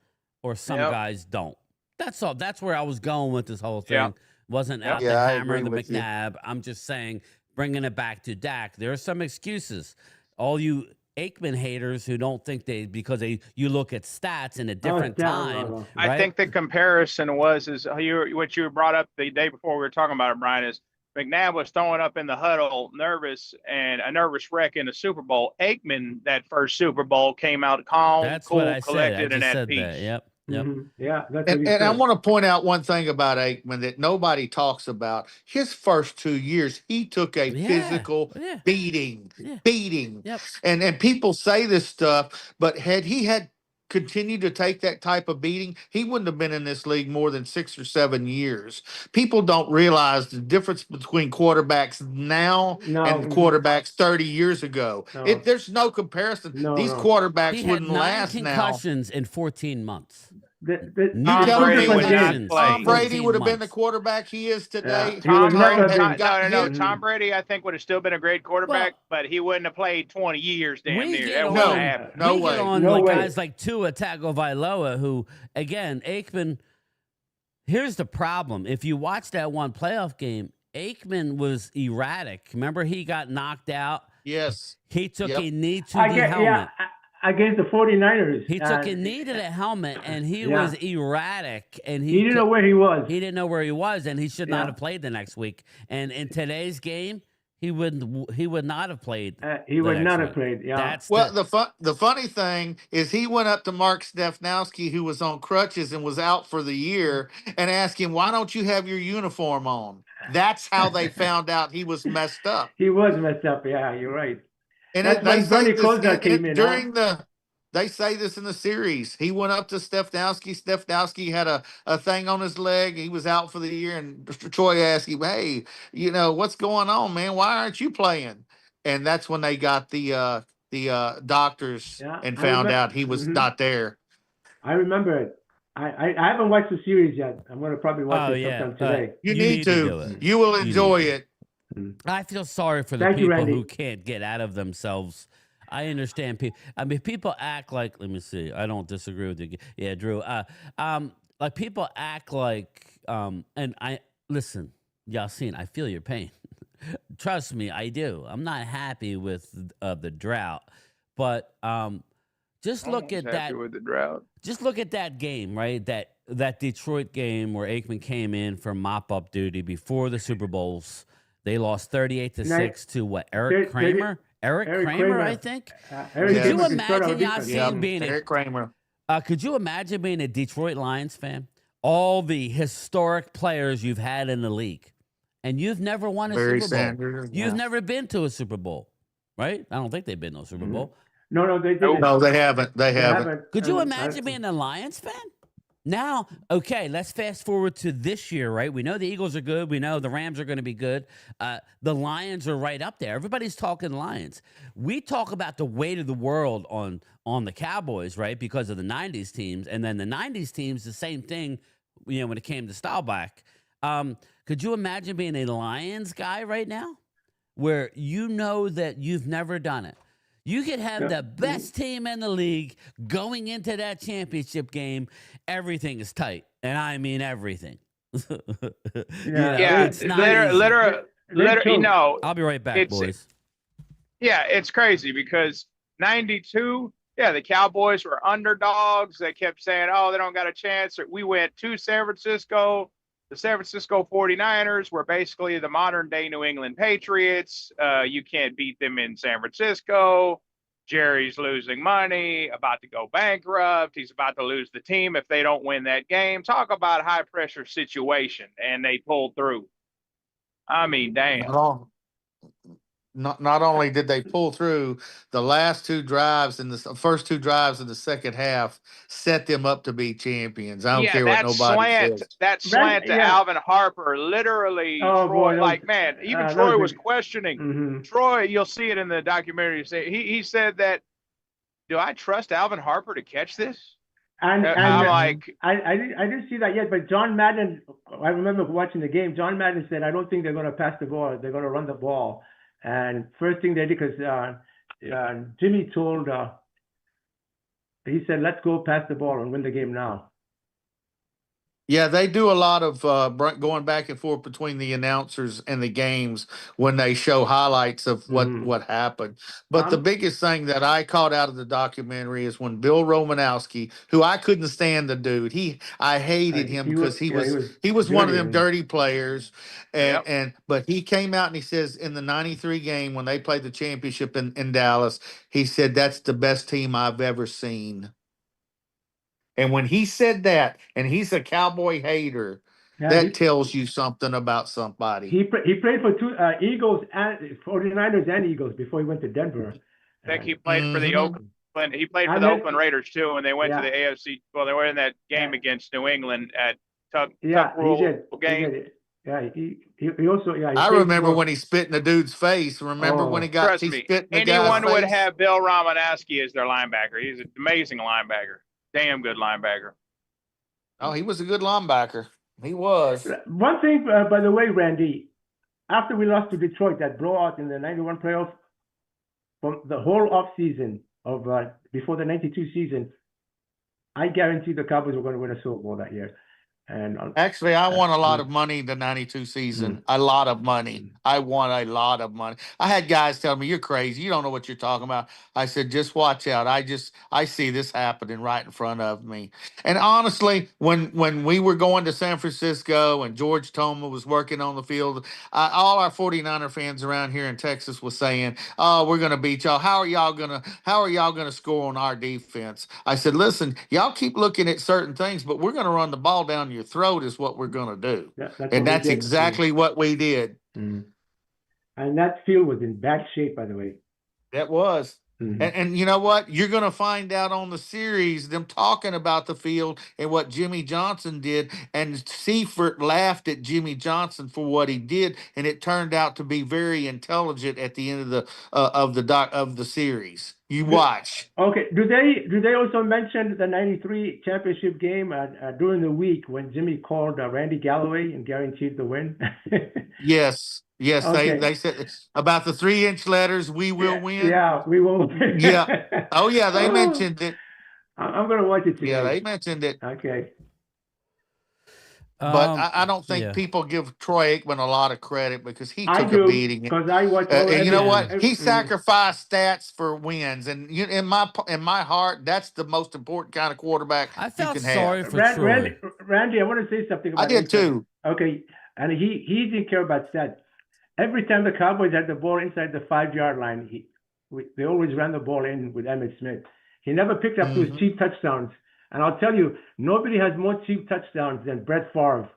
or some guys don't. That's all. That's where I was going with this whole thing. Yep. Wasn't out to hammer the McNabb. I'm just saying, bringing it back to Dak. There are some excuses. All you Aikman haters who don't think because you look at stats in a different time. Right? I think the comparison was what you brought up the day before we were talking about it, Brian, is McNabb was throwing up in the huddle, nervous, and a nervous wreck in the Super Bowl. Aikman, that first Super Bowl, came out calm, cool, collected, and at peace. Yep. Mm-hmm. Yeah, that's and I want to point out one thing about Aikman that nobody talks about. His first 2 years, he took a physical beating. Yep. And people say this stuff, but had he continued to take that type of beating, he wouldn't have been in this league more than 6 or 7 years. People don't realize the difference between quarterbacks now and quarterbacks 30 years ago. There's no comparison. These quarterbacks wouldn't last now. He had 9 concussions in 14 months. Tom Brady would have been the quarterback he is today. Tom Brady, I think, would have still been a great quarterback, but he wouldn't have played 20 years damn near. No way. Guys like Tua Tagovailoa, who, again, Aikman, here's the problem. If you watch that one playoff game, Aikman was erratic. Remember, he got knocked out? Yes. He took a knee to the helmet. Against the 49ers. He took a knee to the helmet, and he was erratic. And he didn't know where he was. He didn't know where he was, and he should not have played the next week. And in today's game, he would not have played. He would not have played. Yeah. The funny thing is, he went up to Mark Stefnowski, who was on crutches and was out for the year, and asked him, "Why don't you have your uniform on?" That's how they found out he was messed up. He was messed up. Yeah, you're right. And they say this in the series. He went up to Stefnowski. Stefnowski had a thing on his leg. He was out for the year. And Troy asked him, "Hey, what's going on, man? Why aren't you playing?" And that's when they got the doctors and found out he was not there. I remember it. I haven't watched the series yet. I'm going to probably watch it sometime today. You need to. You will enjoy it. I feel sorry for the people who can't get out of themselves. I understand people. I mean, people act like. Let me see. I don't disagree with you. Yeah, Drew. Like people act like. And I listen, Yassine. I feel your pain. Trust me, I do. I'm not happy with the drought, but just look at that. With the drought. Just look at that game, right? That Detroit game where Aikman came in for mop-up duty before the Super Bowls. They lost 38-6 to what? Eric Kramer, I think. Could you imagine Yassine being Eric Kramer? Could you imagine being a Detroit Lions fan? All the historic players you've had in the league, and you've never won a Super Bowl. Sanders, you've never been to a Super Bowl, right? I don't think they've been to a Super Bowl. No, they didn't. No, they haven't. They haven't. Could you imagine being a Lions fan? Now, okay, let's fast forward to this year, right? We know the Eagles are good. We know the Rams are going to be good. The Lions are right up there. Everybody's talking Lions. We talk about the weight of the world on the Cowboys, right? Because of the 90s teams. And then the 90s teams, the same thing, when it came to Staubach. Could you imagine being a Lions guy right now where you know that you've never done it? You could have the best team in the league going into that championship game. Everything is tight, and I mean everything. It's not literally. No, I'll be right back, boys. Yeah, it's crazy because 92. Yeah, the Cowboys were underdogs. They kept saying, "Oh, they don't got a chance." We went to San Francisco. The San Francisco 49ers were basically the modern day New England Patriots. You can't beat them in San Francisco. Jerry's losing money, about to go bankrupt. He's about to lose the team if they don't win that game. Talk about a high pressure situation, and they pulled through. I mean, damn. Not only did they pull through, the last two drives in the first two drives of the second half set them up to be champions. I don't Yeah, care what nobody says. that slant to yeah. Alvin Harper, literally, Oh Troy, boy, like, man, even that Troy was was a. questioning. Mm-hmm. Troy, you'll see it in the documentary. He said that, do I trust Alvin Harper to catch this? And I'm like, I didn't see that yet, but John Madden, I remember watching the game. John Madden said, "I don't think they're going to pass the ball. They're going to run the ball." And first thing they did, because Jimmy told, he said, "Let's go pass the ball and win the game now." Yeah, they do a lot of going back and forth between the announcers and the games when they show highlights of what happened. But the biggest thing that I caught out of the documentary is when Bill Romanowski, who I couldn't stand the dude, I hated him because he was one of them dirty players, and but he came out and he says in the '93 game when they played the championship in Dallas, he said that's the best team I've ever seen. And when he said that, and he's a Cowboy hater, that tells you something about somebody. He played for two Eagles and 49ers and Eagles before he went to Denver. I think he played for the Oakland. He played for the Oakland Raiders too, and they went to the AFC. Well, they were in that game against New England at Tuck Rule game. Yeah, he also I remember when he spit in the dude's face. Remember when he got spit in the guy's face? Anyone would have Bill Romanowski as their linebacker. He's an amazing linebacker. Damn good linebacker. Oh, he was a good linebacker. He was. One thing, by the way, Randy, after we lost to Detroit, that blowout in the '91 playoff, from the whole off season of before the '92 season, I guarantee the Cowboys were going to win a Super Bowl that year. And actually, I won a lot of money the '92 season. A lot of money. I won a lot of money. I had guys tell me, "You're crazy. You don't know what you're talking about." I said, "Just watch out. I see this happening right in front of me." And honestly, when we were going to San Francisco and George Toma was working on the field, all our 49er fans around here in Texas was saying, "Oh, we're going to beat y'all. How are y'all gonna score on our defense?" I said, "Listen, y'all keep looking at certain things, but we're going to run the ball down your throat is what we're going to do." That's exactly what we did. And that field was in bad shape, by the way. That was. And you know what? You're going to find out on the series them talking about the field and what Jimmy Johnson did. And Seifert laughed at Jimmy Johnson for what he did, and it turned out to be very intelligent at the end of the series. You watch. Okay. Do they also mention the '93 championship game during the week when Jimmy called Randy Galloway and guaranteed the win? Yes. Yes, okay. They said about the 3-inch letters, "We will win." Yeah, we will win. Yeah. Oh, yeah, they mentioned it. I'm going to watch it today. Yeah, they mentioned it. Okay. But I don't think people give Troy Aikman a lot of credit because he took a beating. Because I watched. And you know what? He sacrificed stats for wins, and in my heart, that's the most important kind of quarterback I felt you can sorry have. for Troy. Randy, I want to say something about I did too. Okay, and he didn't care about stats. Every time the Cowboys had the ball inside the 5-yard line, they always ran the ball in with Emmitt Smith. He never picked up those cheap touchdowns. And I'll tell you, nobody has more cheap touchdowns than Brett Favre.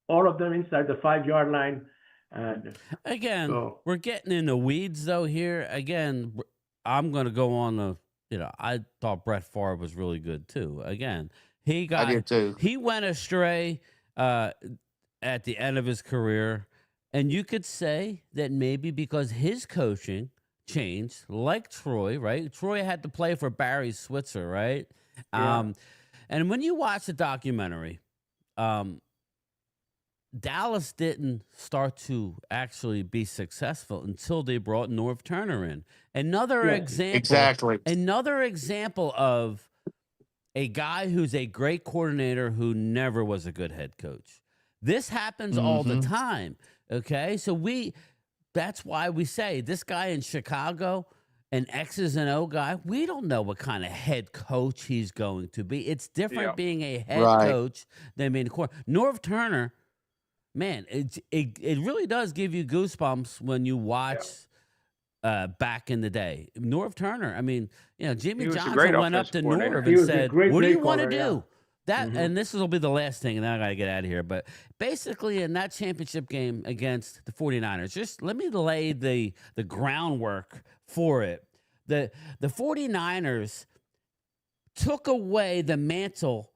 All of them inside the 5-yard line. Again, we're getting in the weeds, though, here. Again, I'm going to go on I thought Brett Favre was really good, too. Again, I did too. He went astray at the end of his career. And you could say that maybe because his coaching changed, like Troy, right? Troy had to play for Barry Switzer, right? Yeah. And when you watch the documentary, Dallas didn't start to actually be successful until they brought Norv Turner in. Another example of a guy who's a great coordinator who never was a good head coach. This happens all the time. Okay, so that's why we say this guy in Chicago, an X's and O guy, we don't know what kind of head coach he's going to be. It's different being a head coach than being a quarterback. Norv Turner, man, it really does give you goosebumps when you watch back in the day. Norv Turner, I mean, Jimmy He was a Johnson great went up to offensive coordinator. Norv He and was a said, great "What do play you want to caller, yeah. do?" That, and this will be the last thing, and then I got to get out of here. But basically, in that championship game against the 49ers, just let me lay the groundwork for it. The 49ers took away the mantle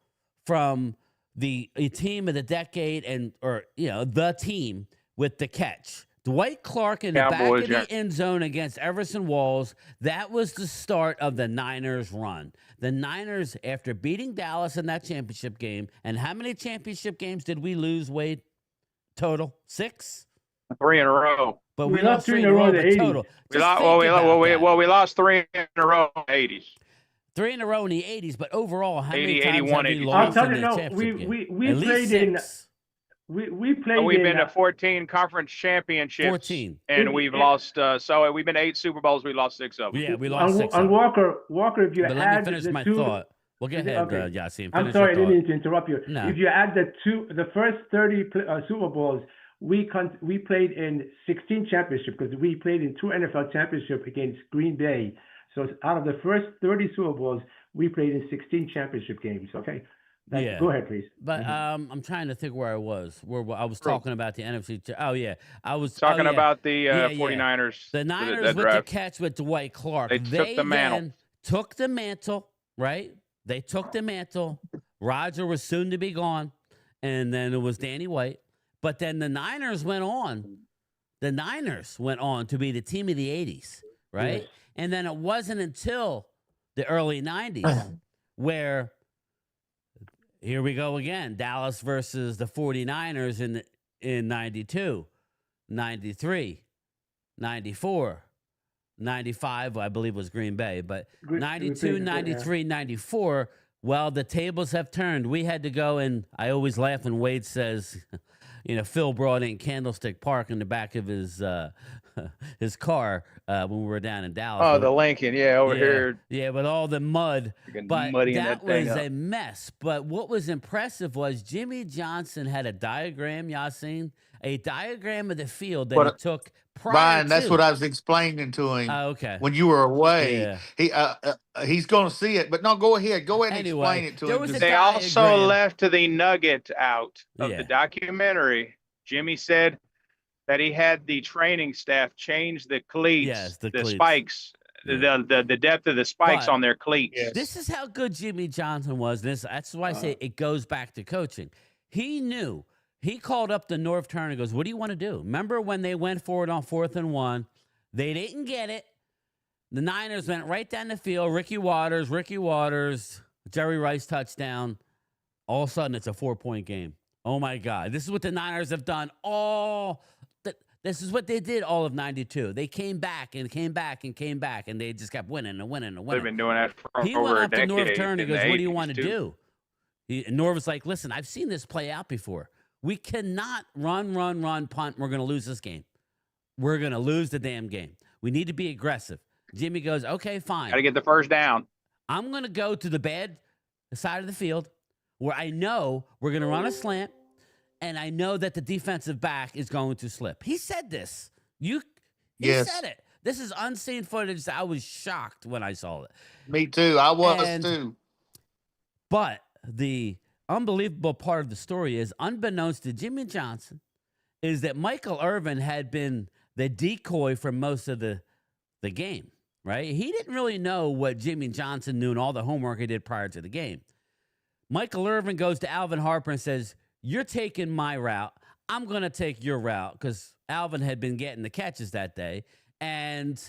from the team of the decade or the team with the catch. Dwight Clark in the Cowboys, back of the end zone against Everson Walls. That was the start of the Niners run. The Niners, after beating Dallas in that championship game, and how many championship games did we lose, Wade? Total 6? 3 in a row. But We lost 3 in a row in the but 80s. total. We Just lost, think about that. we lost 3 in a row in the 80s. 3 in a row in the 80s, but overall, how 80, many times 81, have we 82. lost I'll tell in you, the no, championship game? we At least played in 6. we played We've in been to 14 conference championships. 14. And we've lost, so we've been to 8 Super Bowls. We lost 6 of them. Yeah, we lost 6 on of them. Walker, if you But let add me finish the my 2 thought. Well, go ahead, okay. Yassine. I'm Finish sorry, I your didn't thought. mean to interrupt you. No. If you add the first 30 Super Bowls, we played in 16 championships because we played in 2 NFL championships against Green Bay. So out of the first 30 Super Bowls, we played in 16 championship games. Okay. Yeah. Go ahead, please. But I'm trying to think where I was. Where I was talking about the NFC. Oh yeah, I was Talking about the Yeah. 49ers. The Niners that with draft. the catch with Dwight Clark. They took the mantle. Then took the mantle, right? They took the mantle. Roger was soon to be gone, and then it was Danny White. But then the Niners went on. The Niners went on to be the team of the 80s, right? Yes. And then it wasn't until the early 90s where here we go again. Dallas versus the 49ers in 92, 93, 94, 95, I believe was Green Bay, but 92, 93, 94, well, the tables have turned. We had to go, and I always laugh when Wade says, Phil brought in Candlestick Park in the back of his car when we were down in Dallas. Oh, the Lincoln, over here. Yeah, with all the mud. But muddying that thing was up. a mess. But what was impressive was Jimmy Johnson had a diagram, Yassine, a diagram of the field that he took prior Brian, to. that's what I was explaining to him. Okay. When you were away, Yeah. he's going to see it. But no, go ahead. Go ahead and Anyway, explain it to there him. was a They also diagram. left the nugget out of Yeah. the documentary. Jimmy said that he had the training staff change the cleats, Yes, the cleats. spikes, the depth of the spikes But on their cleats. This is how good Jimmy Johnson was. That's why I say it goes back to coaching. He knew. He called up the Norv Turner and goes, "What do you want to do?" Remember when they went for it on 4th and 1? They didn't get it. The Niners went right down the field. Ricky Waters, Jerry Rice touchdown. All of a sudden, it's a 4-point game. Oh, my God. This is what the Niners have done this is what they did all of 92. They came back and came back and came back, and they just kept winning and winning and winning. They've been doing that for He over went a up to decade. Norv Turner and in goes, the "What do you 80s, want to too. do?" And Norv was like, "Listen, I've seen this play out before. We cannot run, punt. We're going to lose this game. We're going to lose the damn game. We need to be aggressive." Jimmy goes, "Okay, fine. Got to get the first down. I'm going to go to the bad side of the field where I know we're going to run a slant, and I know that the defensive back is going to slip." He said this. He said it. This is unseen footage. I was shocked when I saw it. Me too. I was too. But the unbelievable part of the story is, unbeknownst to Jimmy Johnson, is that Michael Irvin had been the decoy for most of the game, right? He didn't really know what Jimmy Johnson knew and all the homework he did prior to the game. Michael Irvin goes to Alvin Harper and says, "You're taking my route. I'm going to take your route," because Alvin had been getting the catches that day, and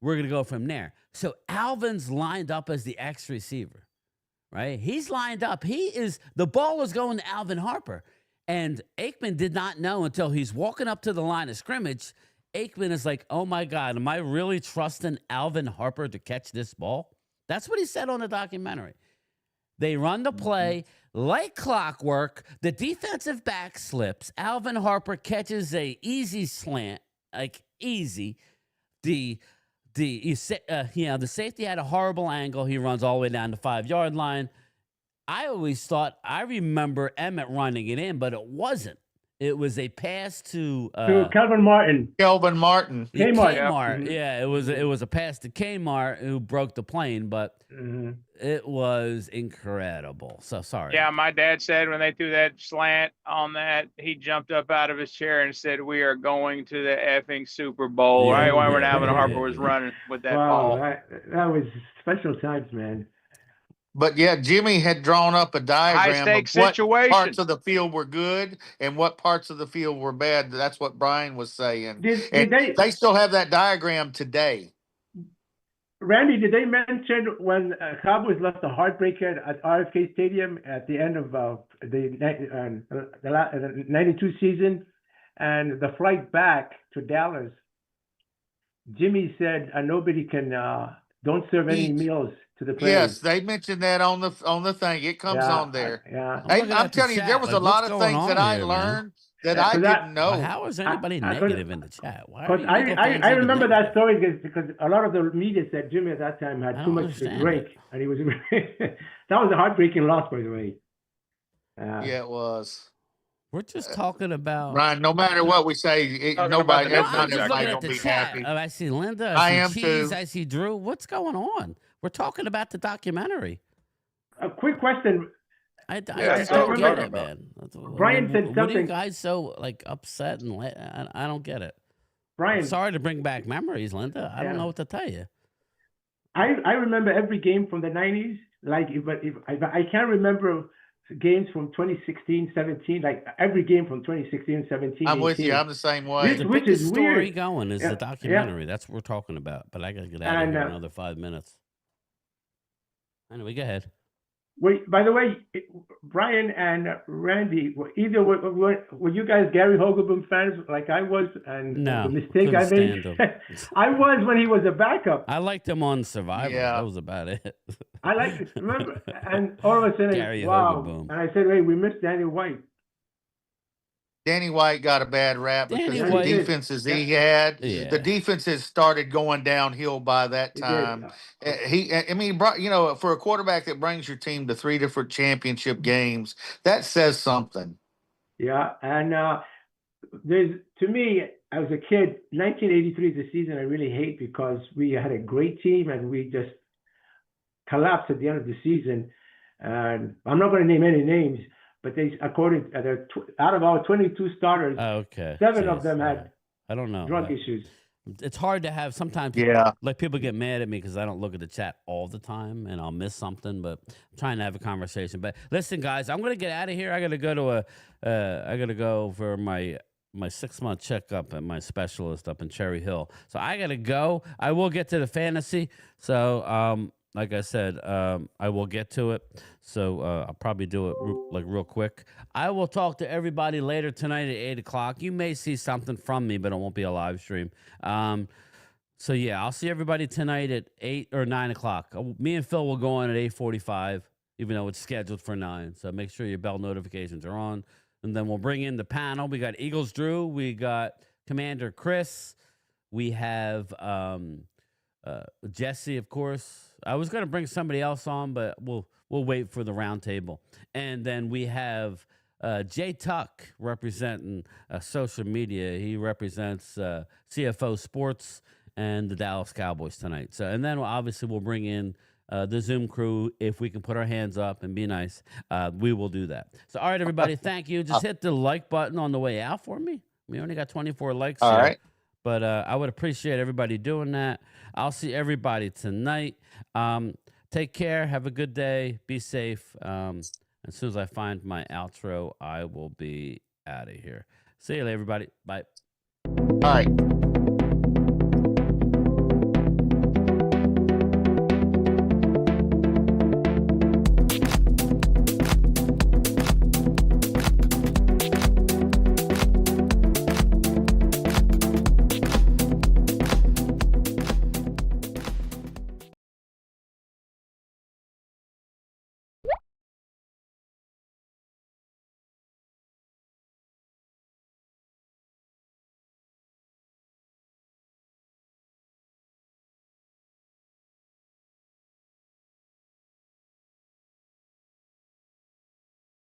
we're going to go from there. So Alvin's lined up as the X receiver, right? He's lined up. The ball is going to Alvin Harper, and Aikman did not know until he's walking up to the line of scrimmage. Aikman is like, "Oh my God, am I really trusting Alvin Harper to catch this ball?" That's what he said on the documentary. They run the play like clockwork. The defensive back slips. Alvin Harper catches a easy slant, like easy. The safety had a horrible angle. He runs all the way down the 5-yard line. I remember Emmett running it in, but it wasn't. It was a pass to Calvin Martin. Kelvin Martin. Kmart. Kmart. Yeah, it was a pass to Kmart who broke the plane, but it was incredible. So sorry. Yeah, my dad said when they threw that slant on that, he jumped up out of his chair and said, "We are going to the effing Super Bowl." Right when Alvin Harper was running with that ball. That was special times, man. But yeah, Jimmy had drawn up a diagram of what situation. parts of the field were good and what parts of the field were bad. That's what Brian was saying. Did they still have that diagram today. Randy, did they mention when Cowboys left the heartbreaker at RFK Stadium at the end of the 92 season and the flight back to Dallas? Jimmy said nobody can don't serve any meals to the players. Yes, they mentioned that on the thing. It comes on there. I'm telling you, there was a lot of things that I learned that I didn't know. Well, how is anybody negative in the chat? Because I remember that story because a lot of the media said Jimmy at that time had too much to drink, and he was. That was a heartbreaking loss, by the way. Yeah, it was. We're just talking about Brian. No matter what we say, nobody, everybody at don't the be chat. happy. I see Linda. I see am Cheese, too. I see Drew. What's going on? We're talking about the documentary. A quick question. I just don't get it, man. Brian said something. What are you guys so upset and I don't get it. Brian, I'm sorry to bring back memories, Linda. I don't know what to tell you. I remember every game from the 90s. I can't remember games from 2016, 17. Like every game from 2016, 17. I'm with 18. you. I'm the same way. The which biggest is story weird. going is the documentary. That's what we're talking about. But I got to get out of here in another 5 minutes. Anyway, go ahead. Wait, by the way, Brian and Randy, were you guys Gary Hogelboom fans like I was? And no, the mistake I made, I was when he was a backup. I liked him on Survivor. Yeah. That was about it. I liked it. Remember, and all of a sudden, wow! Hogelboom. And I said, "Hey, we missed Danny White." Danny White got a bad rap because the defenses he had, the defenses started going downhill by that time. For a quarterback that brings your team to 3 different championship games, that says something. Yeah, and to me, as a kid, 1983 is a season I really hate because we had a great team and we just collapsed at the end of the season. And I'm not going to name any names. But according to out of our 22 starters, 7 of them had I don't know drug issues. It's hard to have sometimes. Like people get mad at me because I don't look at the chat all the time and I'll miss something. But I'm trying to have a conversation. But listen, guys, I'm gonna get out of here. I gotta go to I gotta go for my 6-month checkup at my specialist up in Cherry Hill. So I gotta go. I will get to the fantasy. So like I said, I will get to it. So I'll probably do it real quick. I will talk to everybody later tonight at 8 o'clock. You may see something from me, but it won't be a live stream. So yeah, I'll see everybody tonight at 8 or 9 o'clock. Me and Phil will go on at 8:45, even though it's scheduled for 9. So make sure your bell notifications are on. And then we'll bring in the panel. We got Eagles Drew. We got Commander Chris. We have Jesse, of course. I was going to bring somebody else on, but we'll wait for the round table. And then we have Jay Tuck representing social media. He represents CFO Sports and the Dallas Cowboys tonight. So, and then obviously we'll bring in the Zoom crew. If we can put our hands up and be nice, we will do that. So, all right, everybody, thank you. Just hit the like button on the way out for me. We only got 24 likes all here. Right. But I would appreciate everybody doing that. I'll see everybody tonight. Take care. Have a good day. Be safe. As soon as I find my outro, I will be out of here. See you later, everybody. Bye. All right.